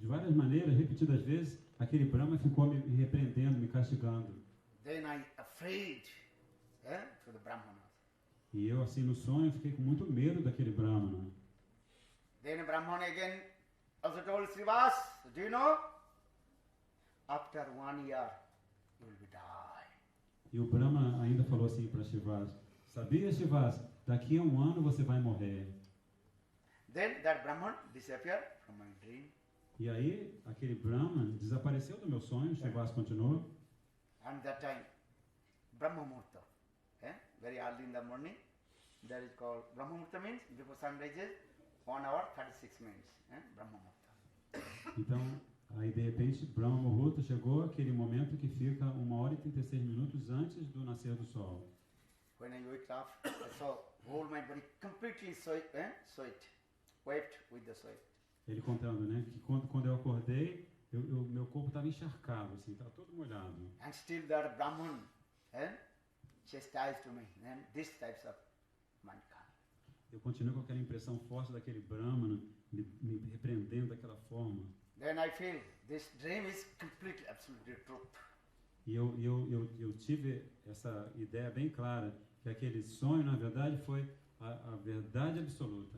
várias maneiras, repetidas vezes, aquele Brahma ficou me repreendendo, me castigando. Then I afraid to the Brahmana. E eu, assim, no sonho, fiquei com muito medo daquele Brahmana. Then Brahmana again also told Srivas, do you know? After 1 year, you will die. E o Brahma ainda falou assim para Shivas: "Sabia, Shivas, daqui a 1 ano você vai morrer." Then that Brahman disappeared from my dream. E aí, aquele Brahman desapareceu do meu sonho, Shivas continuou. And that time, Brahma Murta, very early in the morning, that is called Brahma Murta means before sun rises, 1 hour 36 minutes, Brahma Murta. Então, aí de repente, Brahma Muhurta chegou, aquele momento que fica 1 hora e 36 minutos antes do nascer do sol. When I wake up, I saw whole my body completely sweat, wiped with the sweat. Ele contando, né, que quando eu acordei, meu corpo estava encharcado, assim, estava todo molhado. And still that Brahman chastised to me, and these types of mankind. Eu continuo com aquela impressão forte daquele Brahmana me repreendendo daquela forma. Then I feel this dream is completely, absolutely truth. E eu tive essa ideia bem clara, que aquele sonho, na verdade, foi a verdade absoluta.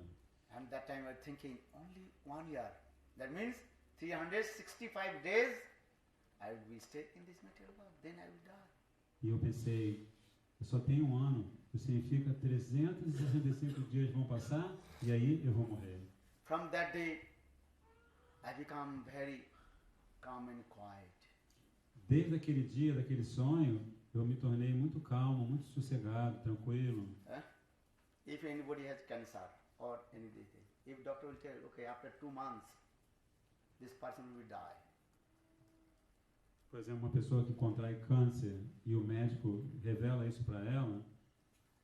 And that time I was thinking, only 1 year. That means 365 days I will be stay in this material world, then I will die. E eu pensei, eu só tenho 1 ano, isso significa 365 dias vão passar e aí eu vou morrer. From that day, I become very calm and quiet. Desde aquele dia, daquele sonho, eu me tornei muito calmo, muito sossegado, tranquilo. If anybody has cancer or anything, if doctor will tell, okay, after 2 months, this person will die. Por exemplo, uma pessoa que contrai câncer e o médico revela isso para ela,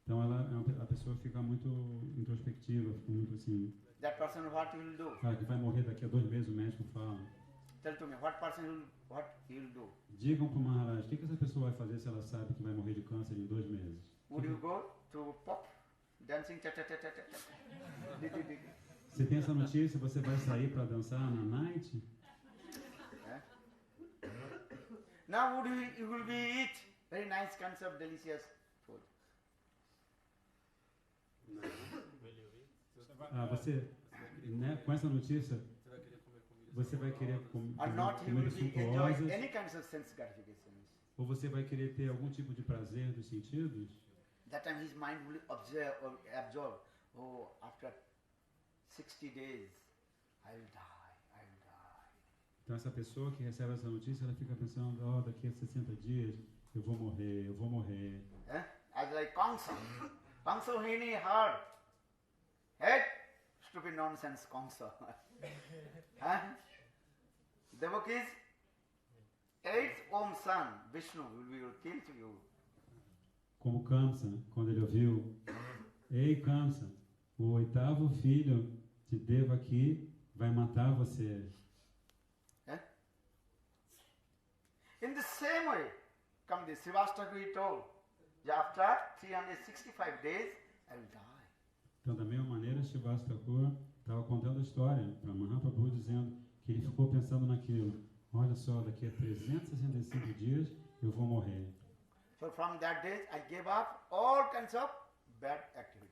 então a pessoa fica muito introspectiva, fica muito assim. That person, what he will do? Que vai morrer daqui a 2 meses, o médico fala. Tell to me, what he will do? Digam para o Maharaj, o que essa pessoa vai fazer se ela sabe que vai morrer de câncer em 2 meses? Would you go to pop, dancing, Você tem essa notícia, você vai sair para dançar na night? Now you will be eat very nice kinds of delicious food. Você, né, com essa notícia, você vai querer comer suntuosas, any kinds of sense gratifications. Ou você vai querer ter algum tipo de prazer dos sentidos? That time his mind will absorb. Oh, after 60 days, I will die. Então essa pessoa que recebe essa notícia, ela fica pensando, daqui a 60 dias eu vou morrer. As like Kamsa. Kamsa when he heard, stupid nonsense Kamsa. Devaki's 8th son, Vishnu, will kill you. Como Kamsa, quando ele ouviu, ei Kamsa, o 8º filho de Devaki vai matar você. In the same way, come the Srivastava he told, that after 365 days, I will die. Então, da mesma maneira, Srivastava Thakur estava contando a história para Mahaprabhu, dizendo que ele ficou pensando naquilo. Olha só, daqui a 365 dias eu vou morrer. So from that day, I gave up all kinds of bad activities.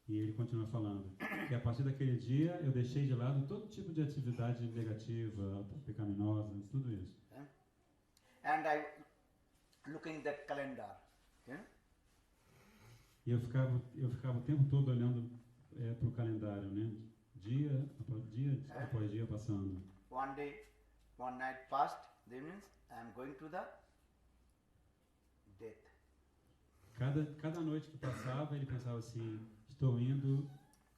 E ele continua falando que a partir daquele dia eu deixei de lado todo tipo de atividade negativa, pecaminosa, tudo isso. And I looking at the calendar. E eu ficava o tempo todo olhando para o calendário, né? Dia após dia passando. One day, one night passed, that means I am going to the death. Cada noite que passava, ele pensava assim, estou indo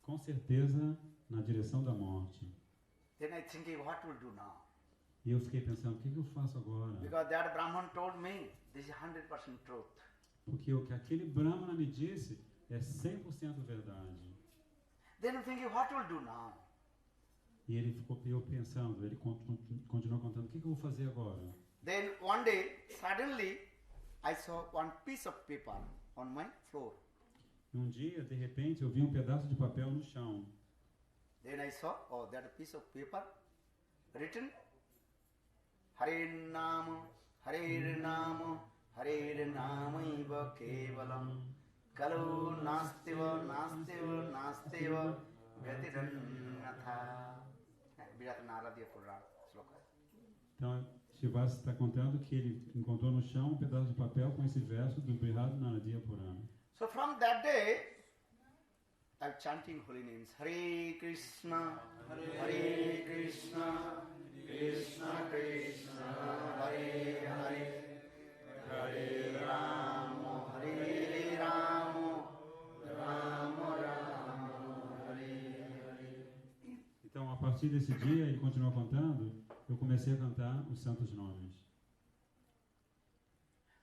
com certeza na direção da morte. Then I thinking, what will do now? E eu fiquei pensando, o que eu faço agora? Because that Brahman told me, this is 100% truth. Porque o que aquele Brahmana me disse é 100% verdade. Then I'm thinking, what will do now? E ele ficou pensando, ele continuou contando, o que eu vou fazer agora? Then one day, suddenly, I saw one piece of paper on my floor. E um dia, de repente, eu vi um pedaço de papel no chão. Then I saw, oh, that piece of paper written, Hare Nama, Hare Nama, Hare Namaiva Kevalam, Kalu Nastiva, Nastiva, Nastiva, Vyatiranatha. Viratanaradia Purana, sloka. Então, Srivastava está contando que ele encontrou no chão um pedaço de papel com esse verso do Brihad Naradiya Purana. So from that day, I'm chanting holy names. Hare Krishna, Hare Krishna, Krishna Krishna, Hare Hare, Hare Rama, Hare Rama, Rama Rama, Hare Hare. Então, a partir desse dia, ele continua cantando, eu comecei a cantar os santos nomes.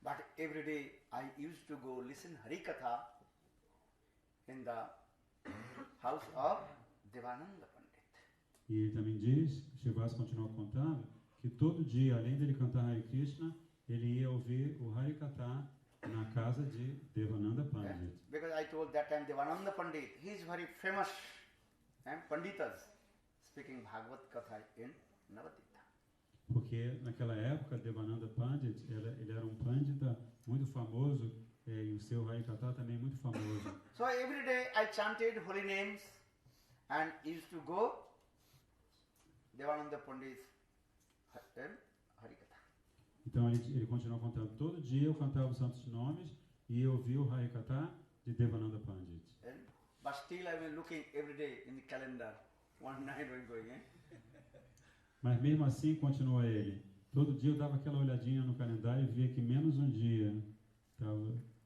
But every day I used to go listen Harikatha in the house of Devananda Pandit. E ele também diz, Srivastava continua contando, que todo dia, além dele cantar Hare Krishna, ele ia ouvir o Harikatha na casa de Devananda Pandit. Because I told that time Devananda Pandit, he is very famous Panditas speaking Bhagavad Katha in Navadvip. Porque naquela época, Devananda Pandit, ele era um pandita muito famoso, e o seu Harikatha também muito famoso. So every day I chanted holy names and used to go Devananda Pandit's Harikatha. Então ele continuou contando, todo dia eu cantava os santos nomes e eu ouvia o Harikatha de Devananda Pandit. But still I was looking every day in the calendar, one night when going. Mas mesmo assim, continua ele, todo dia eu dava aquela olhadinha no calendário e via que menos um dia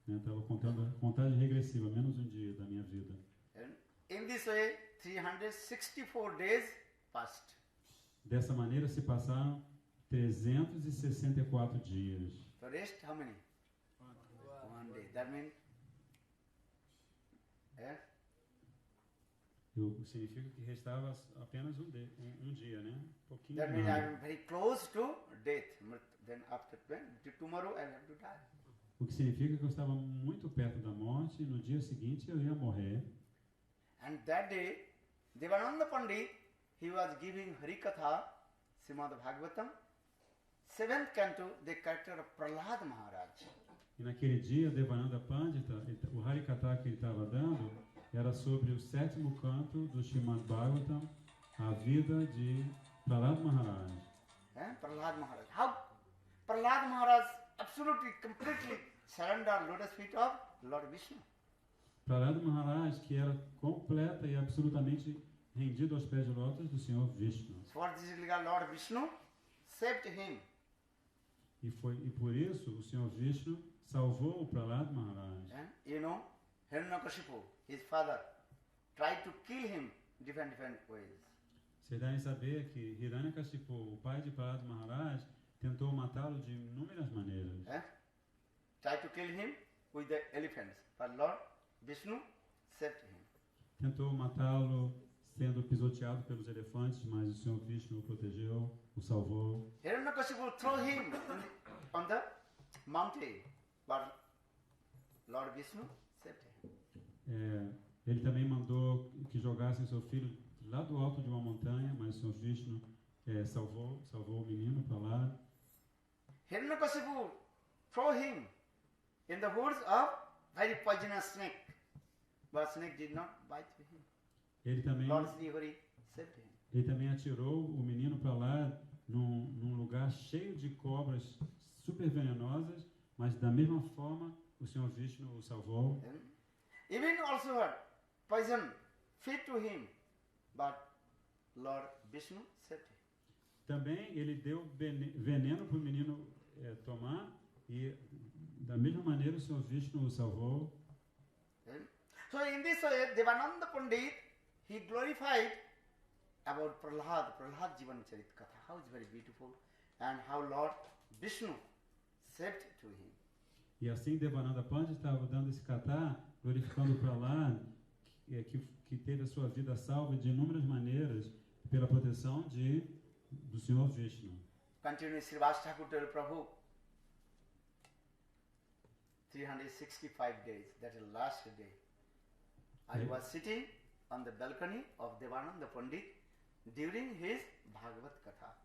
estava contando contagem regressiva, menos um dia da minha vida. And in this way, 364 days passed. Dessa maneira se passaram 364 dias. The rest, how many? One day. That means, Significa que restava apenas um dia, né? Pouquinho that means I mais. am very close to death. Then after tomorrow I have to die. O que significa que eu estava muito perto da morte e no dia seguinte eu ia morrer. And that day, Devananda Pandit, he was giving Harikatha, Srimad Bhagavatam, 7th canto, the character of Prahlad Maharaj. E naquele dia, Devananda Pandita, o Harikatha que ele estava dando, era sobre o 7º canto do Srimad Bhagavatam, a vida de Prahlad Maharaj. Prahlad Maharaj. How Prahlad Maharaj absolutely, completely surrendered lotus feet of Lord Vishnu. Prahlad Maharaj, que era completa e absolutamente rendido aos pés de lótus do Senhor Vishnu. For this reason, Lord Vishnu saved him. E por isso o Senhor Vishnu salvou o Prahlad Maharaj. You know, Hiranyakashipu, his father, tried to kill him different ways. Vocês devem saber que Hiranyakashipu, o pai de Prahlad Maharaj, tentou matá-lo de inúmeras maneiras. Tried to kill him with the elephants, but Lord Vishnu saved him. Tentou matá-lo sendo pisoteado pelos elefantes, mas o Senhor Vishnu o protegeu, o salvou. Hiranyakashipu threw him on the mountain, but Lord Vishnu saved him. Ele também mandou que jogassem seu filho lá do alto de uma montanha, mas o Senhor Vishnu salvou o menino para lá. Hiranyakashipu threw him in the woods of very poisonous snake, but snake did not bite him. Ele também Lord Sri Hari saved him. Ele também atirou o menino para lá num lugar cheio de cobras super venenosas, mas da mesma forma o Senhor Vishnu o salvou. Even also had poison fed to him, but Lord Vishnu saved him. Também ele deu veneno para o menino tomar e da mesma maneira o Senhor Vishnu o salvou. So in this way, Devananda Pandit, he glorified about Prahlad Jivan Charit Katha, how it's very beautiful, and how Lord Vishnu saved to him. E assim Devananda Pandit estava dando esse kata, glorificando o Prahlad, que teve a sua vida salva de inúmeras maneiras pela proteção do Senhor Vishnu. Continue Srivas Thakur told Prabhu, 365 days, that is last day. I was sitting on the balcony of Devananda Pandit during his Bhagavad Katha.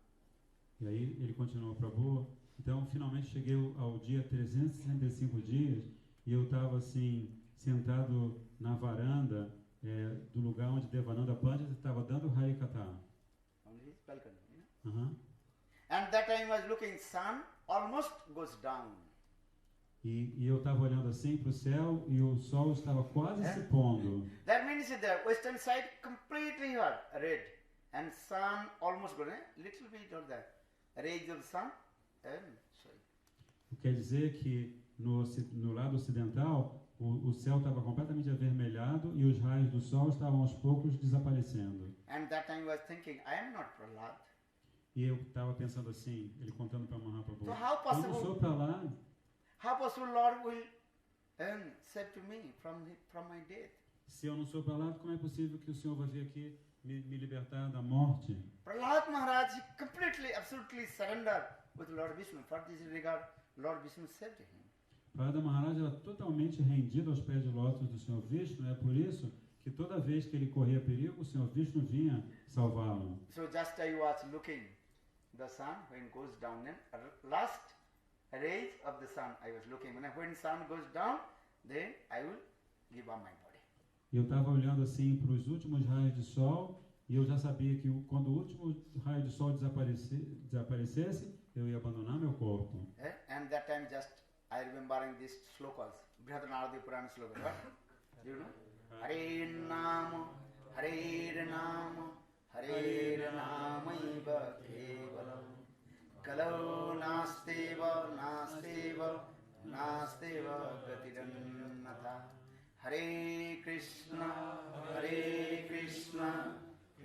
E aí ele continuou, Prabhu, então finalmente cheguei ao dia 365 dias e eu estava assim, sentado na varanda do lugar onde Devananda Pandit estava dando Harikatha. On his balcony. And that time I was looking, sun almost goes down. E eu estava olhando assim para o céu e o sol estava quase se pondo. That means the western side completely red and sun almost goes, little bit of the rays of sun. Quer dizer que no lado ocidental o céu estava completamente avermelhado e os raios do sol estavam aos poucos desaparecendo. And that time I was thinking, I am not Prahlad. E eu estava pensando assim, ele contando para Mahaprabhu, So how eu possible? não sou Prahlad. How possible Lord will save to me from my death? Se eu não sou Prahlad, como é possível que o Senhor vai vir aqui me libertar da morte? Prahlad Maharaj he completely, absolutely surrendered with Lord Vishnu. For this regard, Lord Vishnu saved him. Prahlad Maharaj era totalmente rendido aos pés de lótus do Senhor Vishnu, é por isso que toda vez que ele corria perigo, o Senhor Vishnu vinha salvá-lo. So just I was looking the sun when it goes down, then last rays of the sun I was looking. When sun goes down, then I will give up my body. Eu estava olhando assim para os últimos raios de sol e eu já sabia que quando o último raio de sol desaparecesse, eu ia abandonar meu corpo. And that time just I remembering these slokas, Brihadanaradi Purana sloka, right? You know? Hare Nama, Hare Nama, Hare Namaiva Kevalam. Kalau Nasteva, Nasteva, Nasteva Gatirannatha. Hare Krishna,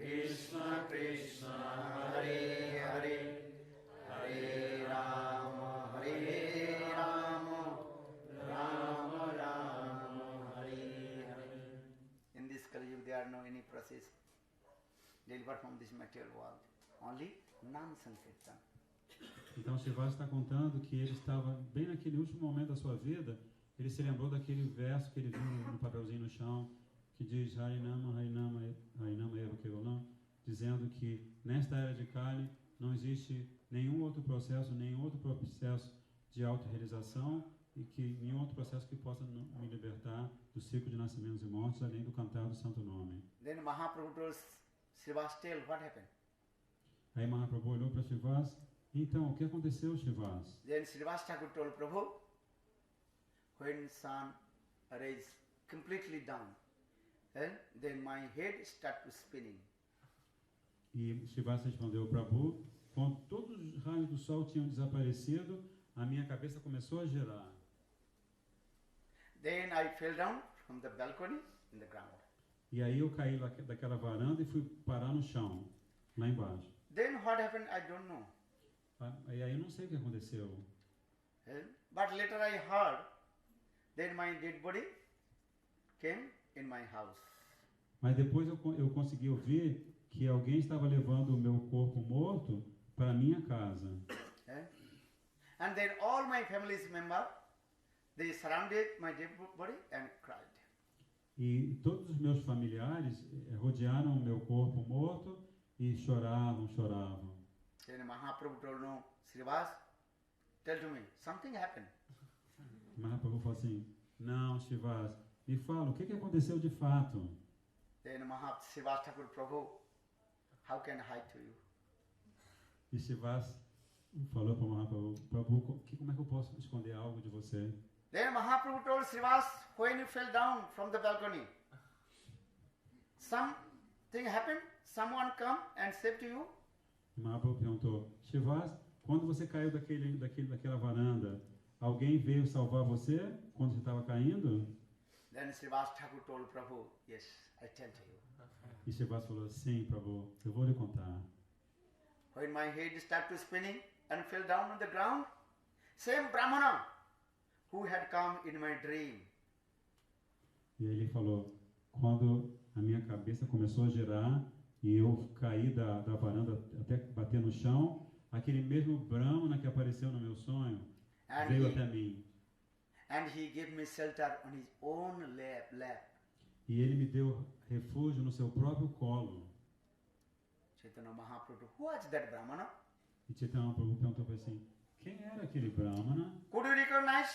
Krishna Krishna, Hare Hare, Hare Rama, Rama Rama, Hare Hare. In this Kali Yuga there are no any process delivered from this material world, only non-sankirtan. Então Srivas está contando que ele estava bem naquele último momento da sua vida, ele se lembrou daquele verso que ele viu no papelzinho no chão, que diz Harinama, Harinama, Harinama Eva Kevalam, dizendo que nesta era de Kali não existe nenhum outro processo de autorrealização e que nenhum outro processo que possa me libertar do ciclo de nascimentos e mortes, além do cantar do santo nome. Then Mahaprabhu told Srivas, tell what happened. Aí Mahaprabhu olhou para Srivas, então, o que aconteceu, Srivas? Then Srivas Thakur told Prabhu, when sun rays completely down, then my head start to spinning. E Srivas respondeu, Prabhu, quando todos os raios do sol tinham desaparecido, a minha cabeça começou a girar. Then I fell down from the balcony in the ground. E aí eu caí daquela varanda e fui parar no chão, lá embaixo. Then what happened, I don't know. E aí eu não sei o que aconteceu. But later I heard, then my dead body came in my house. Mas depois eu consegui ouvir que alguém estava levando o meu corpo morto para minha casa. And then all my family's member, they surrounded my dead body and cried. E todos os meus familiares rodearam o meu corpo morto e choravam. Then Mahaprabhu told, no, Srivas, tell to me, something happened. Mahaprabhu falou assim, não, Srivas, me fala, o que aconteceu de fato? Then Srivas Thakur, Prabhu, how can I hide to you? E Srivas falou para o Mahaprabhu, Prabhu, como é que eu posso esconder algo de você? Then Mahaprabhu told Srivas, when you fell down from the balcony, something happened, someone come and saved you? O Mahaprabhu perguntou, Srivas, quando você caiu daquela varanda, alguém veio salvar você quando você estava caindo? Then Srivas Thakur told Prabhu, yes, I tell to you. E Srivas falou, sim, Prabhu, eu vou lhe contar. When my head started spinning and fell down on the ground, same Brahmana who had come in my dream. E aí ele falou, quando a minha cabeça começou a girar e eu caí da varanda até bater no chão, aquele mesmo Brahmana que apareceu no meu sonho veio até mim. And he gave me shelter on his own lap. E ele me deu refúgio no seu próprio colo. Chaitanya Mahaprabhu, who was that Brahmana? E Chaitanya Mahaprabhu perguntou para ele assim, quem era aquele Brahmana? Could you recognize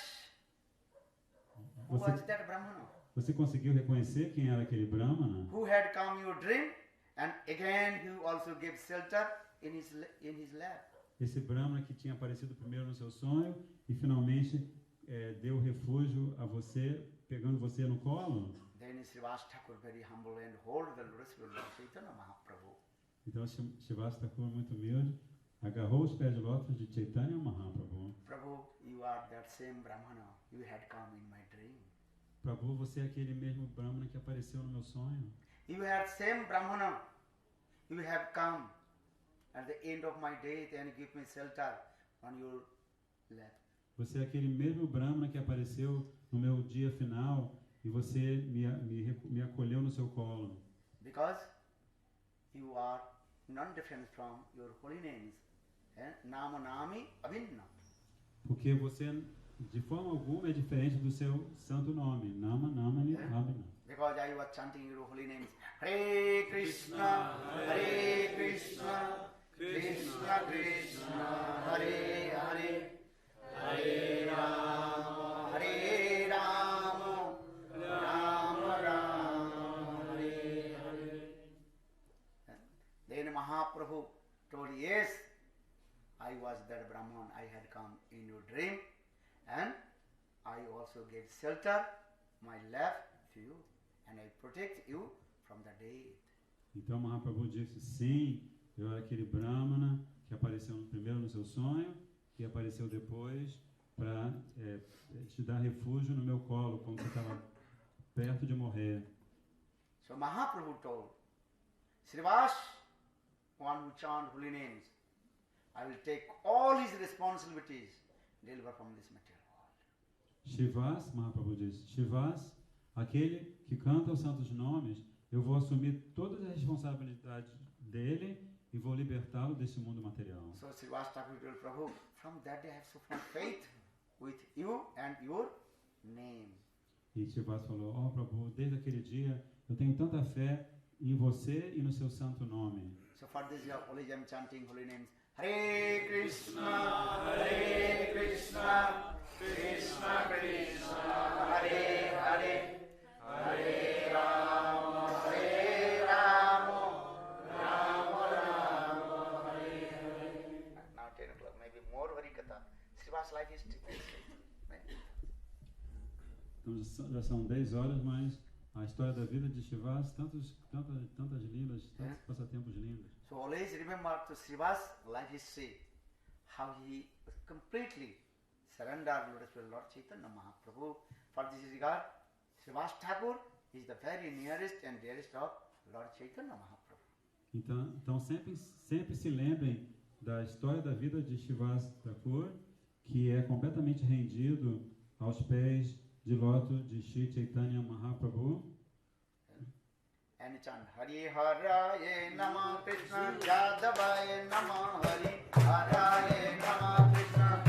who was that Brahmana? Você conseguiu reconhecer quem era aquele Brahmana? Who had come in your dream and again who also gave shelter in his lap. Esse Brahmana que tinha aparecido primeiro no seu sonho e finalmente deu refúgio a você, pegando você no colo. Then Srivas Thakur very humble and hold the lotus feet of Lord Chaitanya Mahaprabhu. Então Srivas Thakur, muito humilde, agarrou os pés de lótus de Chaitanya Mahaprabhu. Prabhu, you are that same Brahmana. You had come in my dream. Prabhu, você é aquele mesmo Brahmana que apareceu no meu sonho. You are same Brahmana. You have come at the end of my death and give me shelter on your lap. Você é aquele mesmo Brahmana que apareceu no meu dia final e você me acolheu no seu colo. Because you are non-different from your holy names. Nama Nami Abhinna. Porque você de forma alguma é diferente do seu santo nome. Nama Namani Abhinna. Because I was chanting your holy names. Hare Krishna, Hare Krishna, Krishna Krishna, Hare Hare, Hare Rama, Hare Rama, Rama Rama, Hare Hare. Then Mahaprabhu told, yes, I was that Brahman, I had come in your dream, and I also gave shelter, my lap to you, and I protect you from the death. Então Mahaprabhu disse, sim, eu era aquele Brahmana que apareceu primeiro no seu sonho e apareceu depois para te dar refúgio no meu colo quando você estava perto de morrer. So Mahaprabhu told, Srivas, one who chant holy names, I will take all his responsibilities, deliver from this material world. Srivas, Mahaprabhu disse, Srivas, aquele que canta os santos nomes, eu vou assumir todas as responsabilidades dele e vou libertá-lo desse mundo material. So Srivas Thakur told Prabhu, from that day I have so much faith with you and your name. E Srivas falou, ó Prabhu, desde aquele dia eu tenho tanta fé em você e no seu santo nome. So for this year, always I am chanting holy names. Hare Krishna, Hare Krishna, Krishna Krishna, Hare Hare, Hare Rama, Hare Rama, Rama Rama, Hare Hare. Now 10 o'clock, maybe more Harikatha. Srivas life is Então já são 10 horas, mas a história da vida de Srivas, tantas lindas, tantos passatempos lindos. So always remember to Srivas life history, how he completely surrendered to Lord Chaitanya Mahaprabhu. For this regard, Srivas Thakur is the very nearest and dearest of Lord Chaitanya Mahaprabhu. Então sempre se lembrem da história da vida de Srivas Thakur, que é completamente rendido aos pés de lótus de Shri Chaitanya Mahaprabhu. And chant Hari Haraye Namah Krishna Yadavaye Namah Hari Haraye Namah Krishna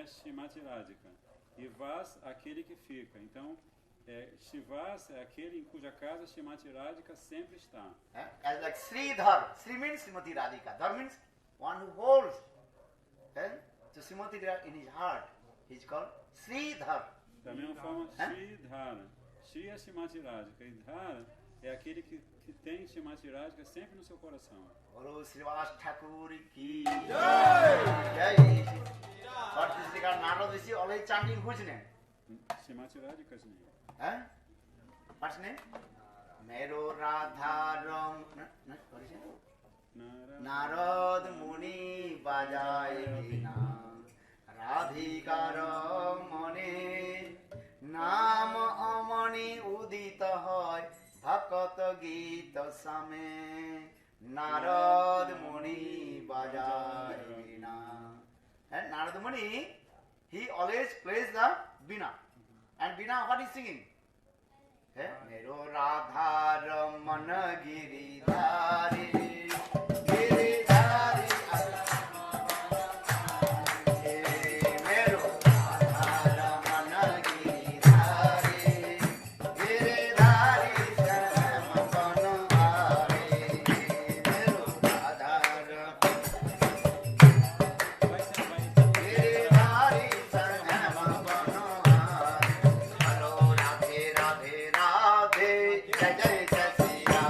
Srimati Radhika. E Vas, aquele que fica. Então, Shivas é aquele em cuja casa Srimati Radhika sempre está. As like Sridhar. Sri means Srimati Radhika. Dhar means one who holds Srimati in his heart. He's called Sridhar. Da mesma forma, Sridhara. Shri é Shrimati Radhika e Dhara é aquele que tem Shrimati Radhika sempre no seu coração. Bolo Srivas Thakur ki jai. What is regard Narad Rishi always chanting whose name? Shrimati Radhika's name. Huh? What's name? Mero Radharam. What is it? Narad Muni Bajai Vina Radhikara Mane Nam Amani Udita Hoy Bhakat Gita Same Narad Muni Bajai Vina. And Narad Muni, he always plays the Vina. And Vina, what is singing? Mero Radharamana Giridhari Jai Jai Jai Jai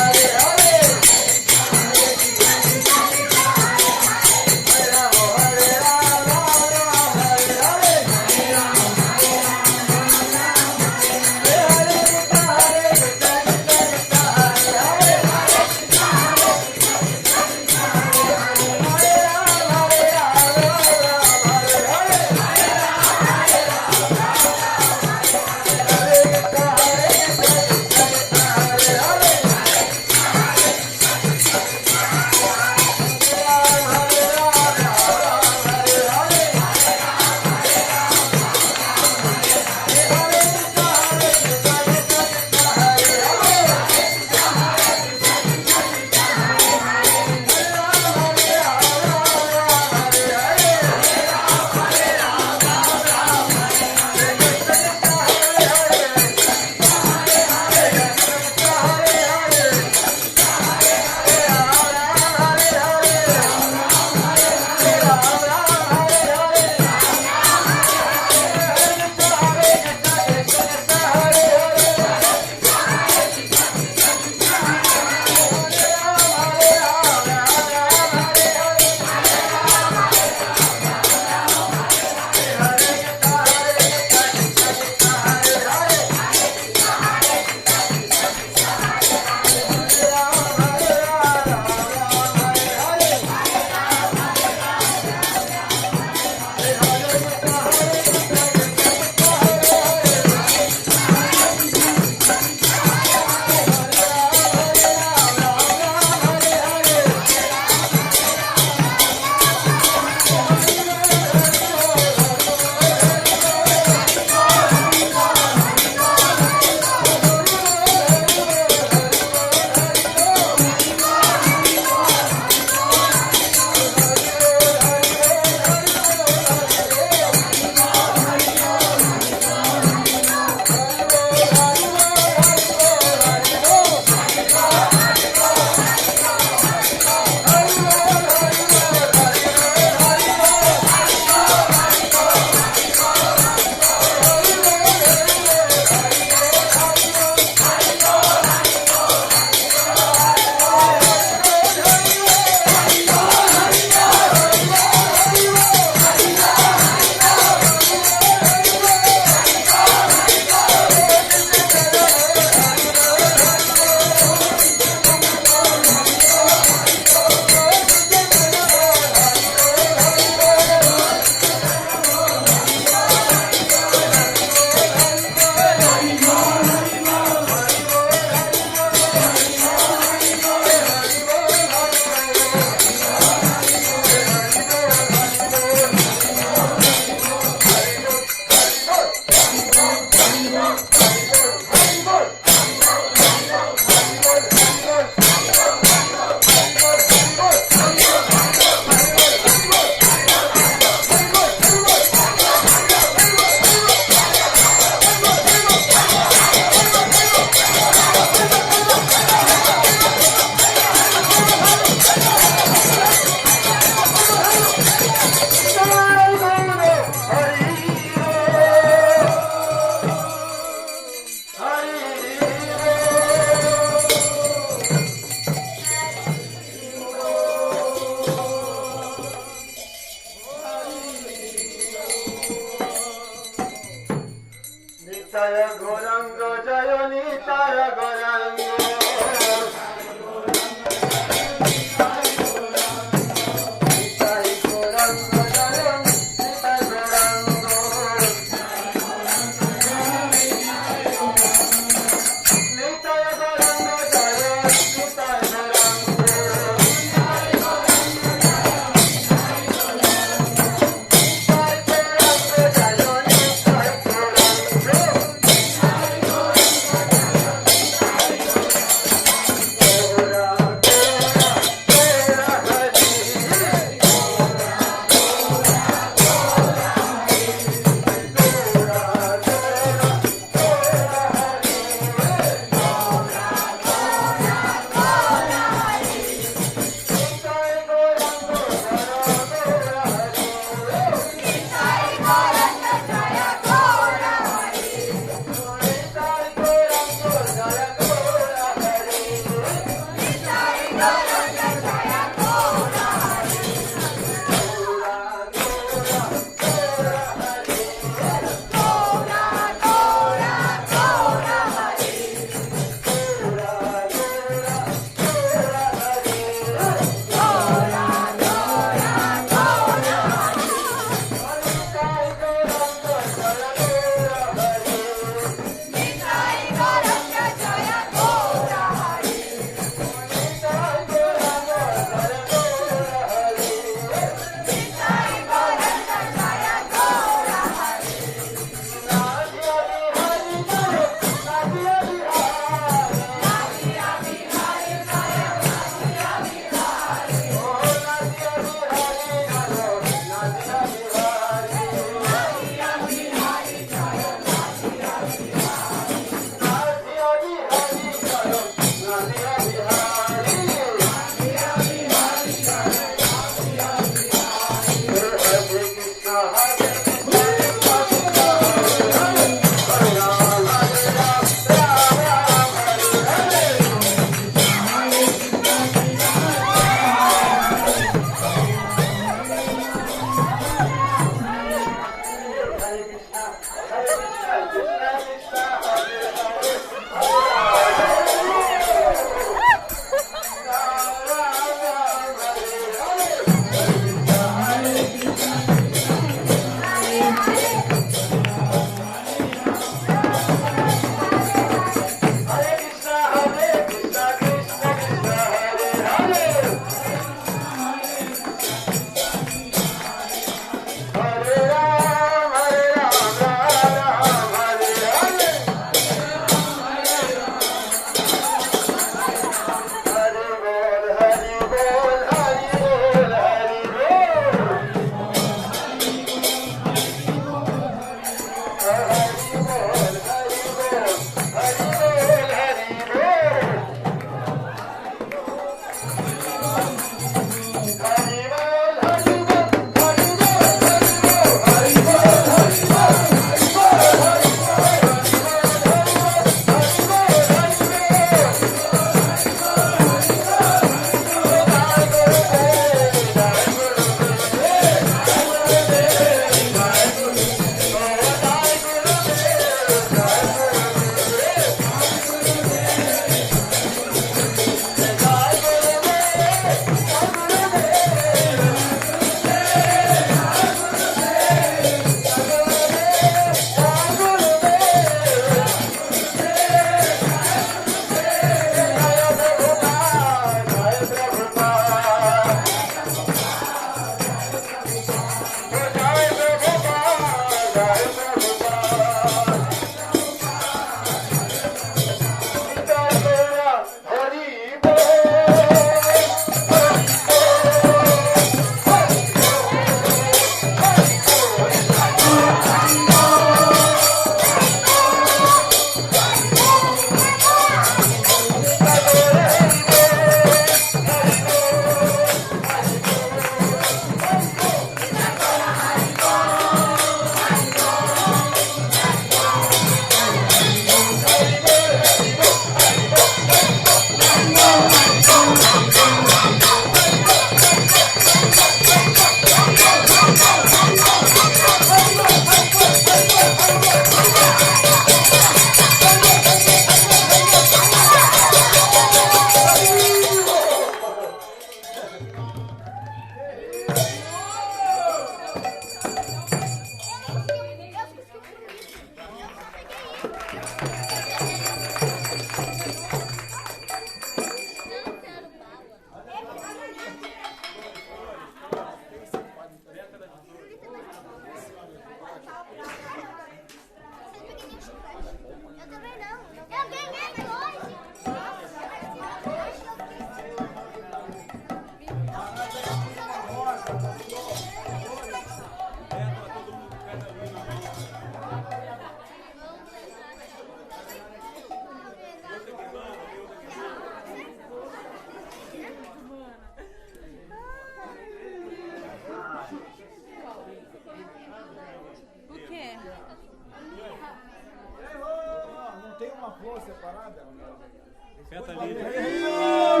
Aperta ali.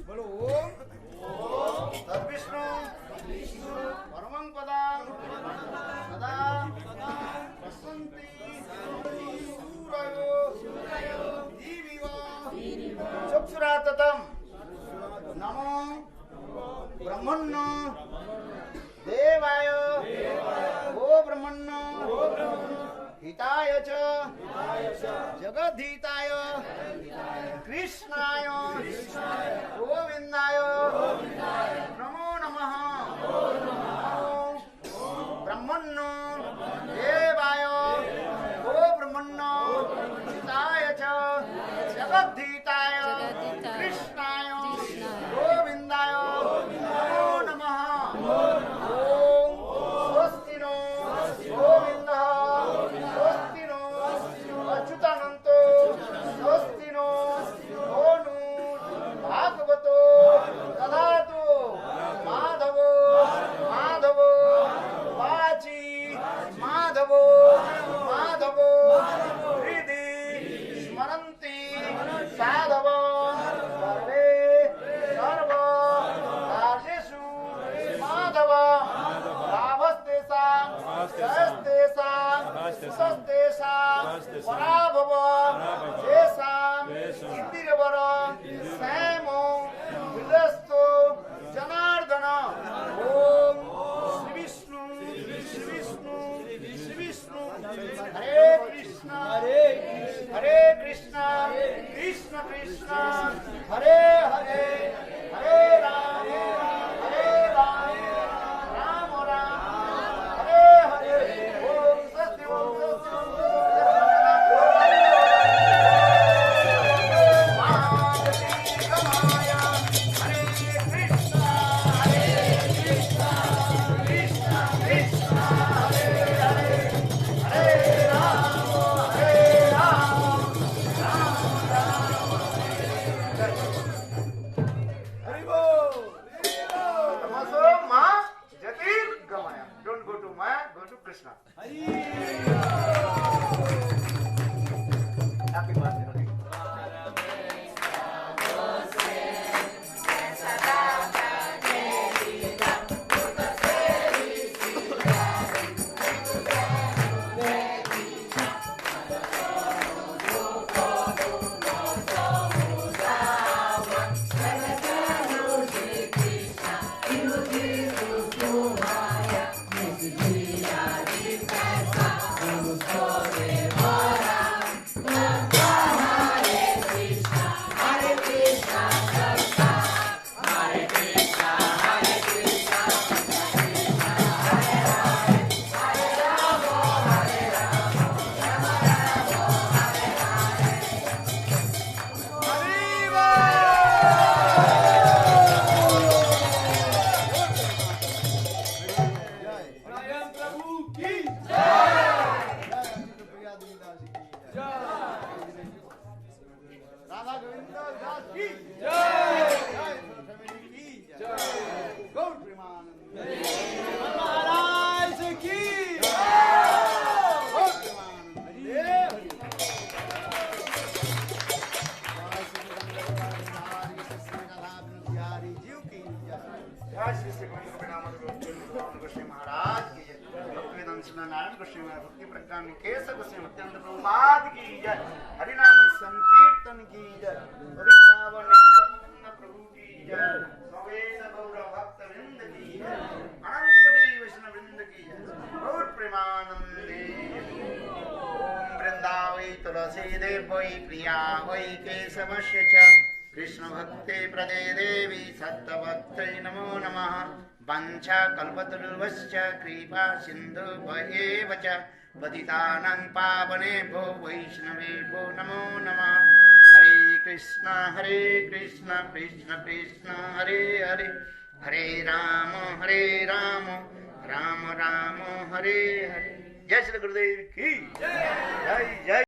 बोलो ओम तद्विष्णु परमं पदं सदा पश्यन्ति सूरयो दिविव चक्षुराततं नमो ब्रह्मण्य देवाय ओ ब्रह्मण्य हिताय च जगद्धिताय कृष्णाय गोविंदाय नमो नमः ब्रह्मण्य देवाय ओ ब्रह्मण्य हिताय च जगद्धिताय कृष्णाय गोविंदाय नमो नमः ओम स्वस्ति नो गोविंदः स्वस्ति नो अच्युतानंतो स्वस्ति नो ओनु भागवतो ददातु माधवो माधवो वाची माधवो माधवो हृदि स्मरन्ति साधव सर्वे सर्व कार्येषु माधव लाभस्तेषां जयस्तेषां सुस्तेषां पराभव तेषां इन्द्रियवर क्षेमो विरस्तो जनार्दन ओम श्री विष्णु श्री विष्णु श्री विष्णु हरे कृष्ण कृष्ण कृष्ण हरे हरे हरे राम राम राम हरे हरे ओम स्वस्ति ओम Don't go to Maya, go to Krishna. Happy birthday. Radha गोविंद दास की जय फैमिली की जय गौर प्रेमानंद महाराज की जय गौर प्रेमानंद हरे जीव की जय श्री श्री गोविंद महाराज की जय भक्तिवेदांत नारायण गोस्वामी भक्ति प्रज्ञान केशव गोस्वामी अत्यंत प्रभुपाद की जय हरिनाम संकीर्तन की जय हरि पावन प्रभु की जय सवेद गौर भक्त वृंद की जय अनंत कोटि वैष्णव वृंद की जय गौर प्रेमानंदे ओम वृंदावै तुलसी देवै प्रिया वै केशवस्य च कृष्ण भक्ते प्रदे देवी सत्तभक्तै नमो नमः वंशा कल्पतरुश्च कृपा सिंधु भयेव च पतितानां पावनेभ्यो वैष्णवेभ्यो नमो नमः हरे कृष्ण कृष्ण कृष्ण हरे हरे हरे राम राम राम हरे हरे जय श्री गुरुदेव की जय जय।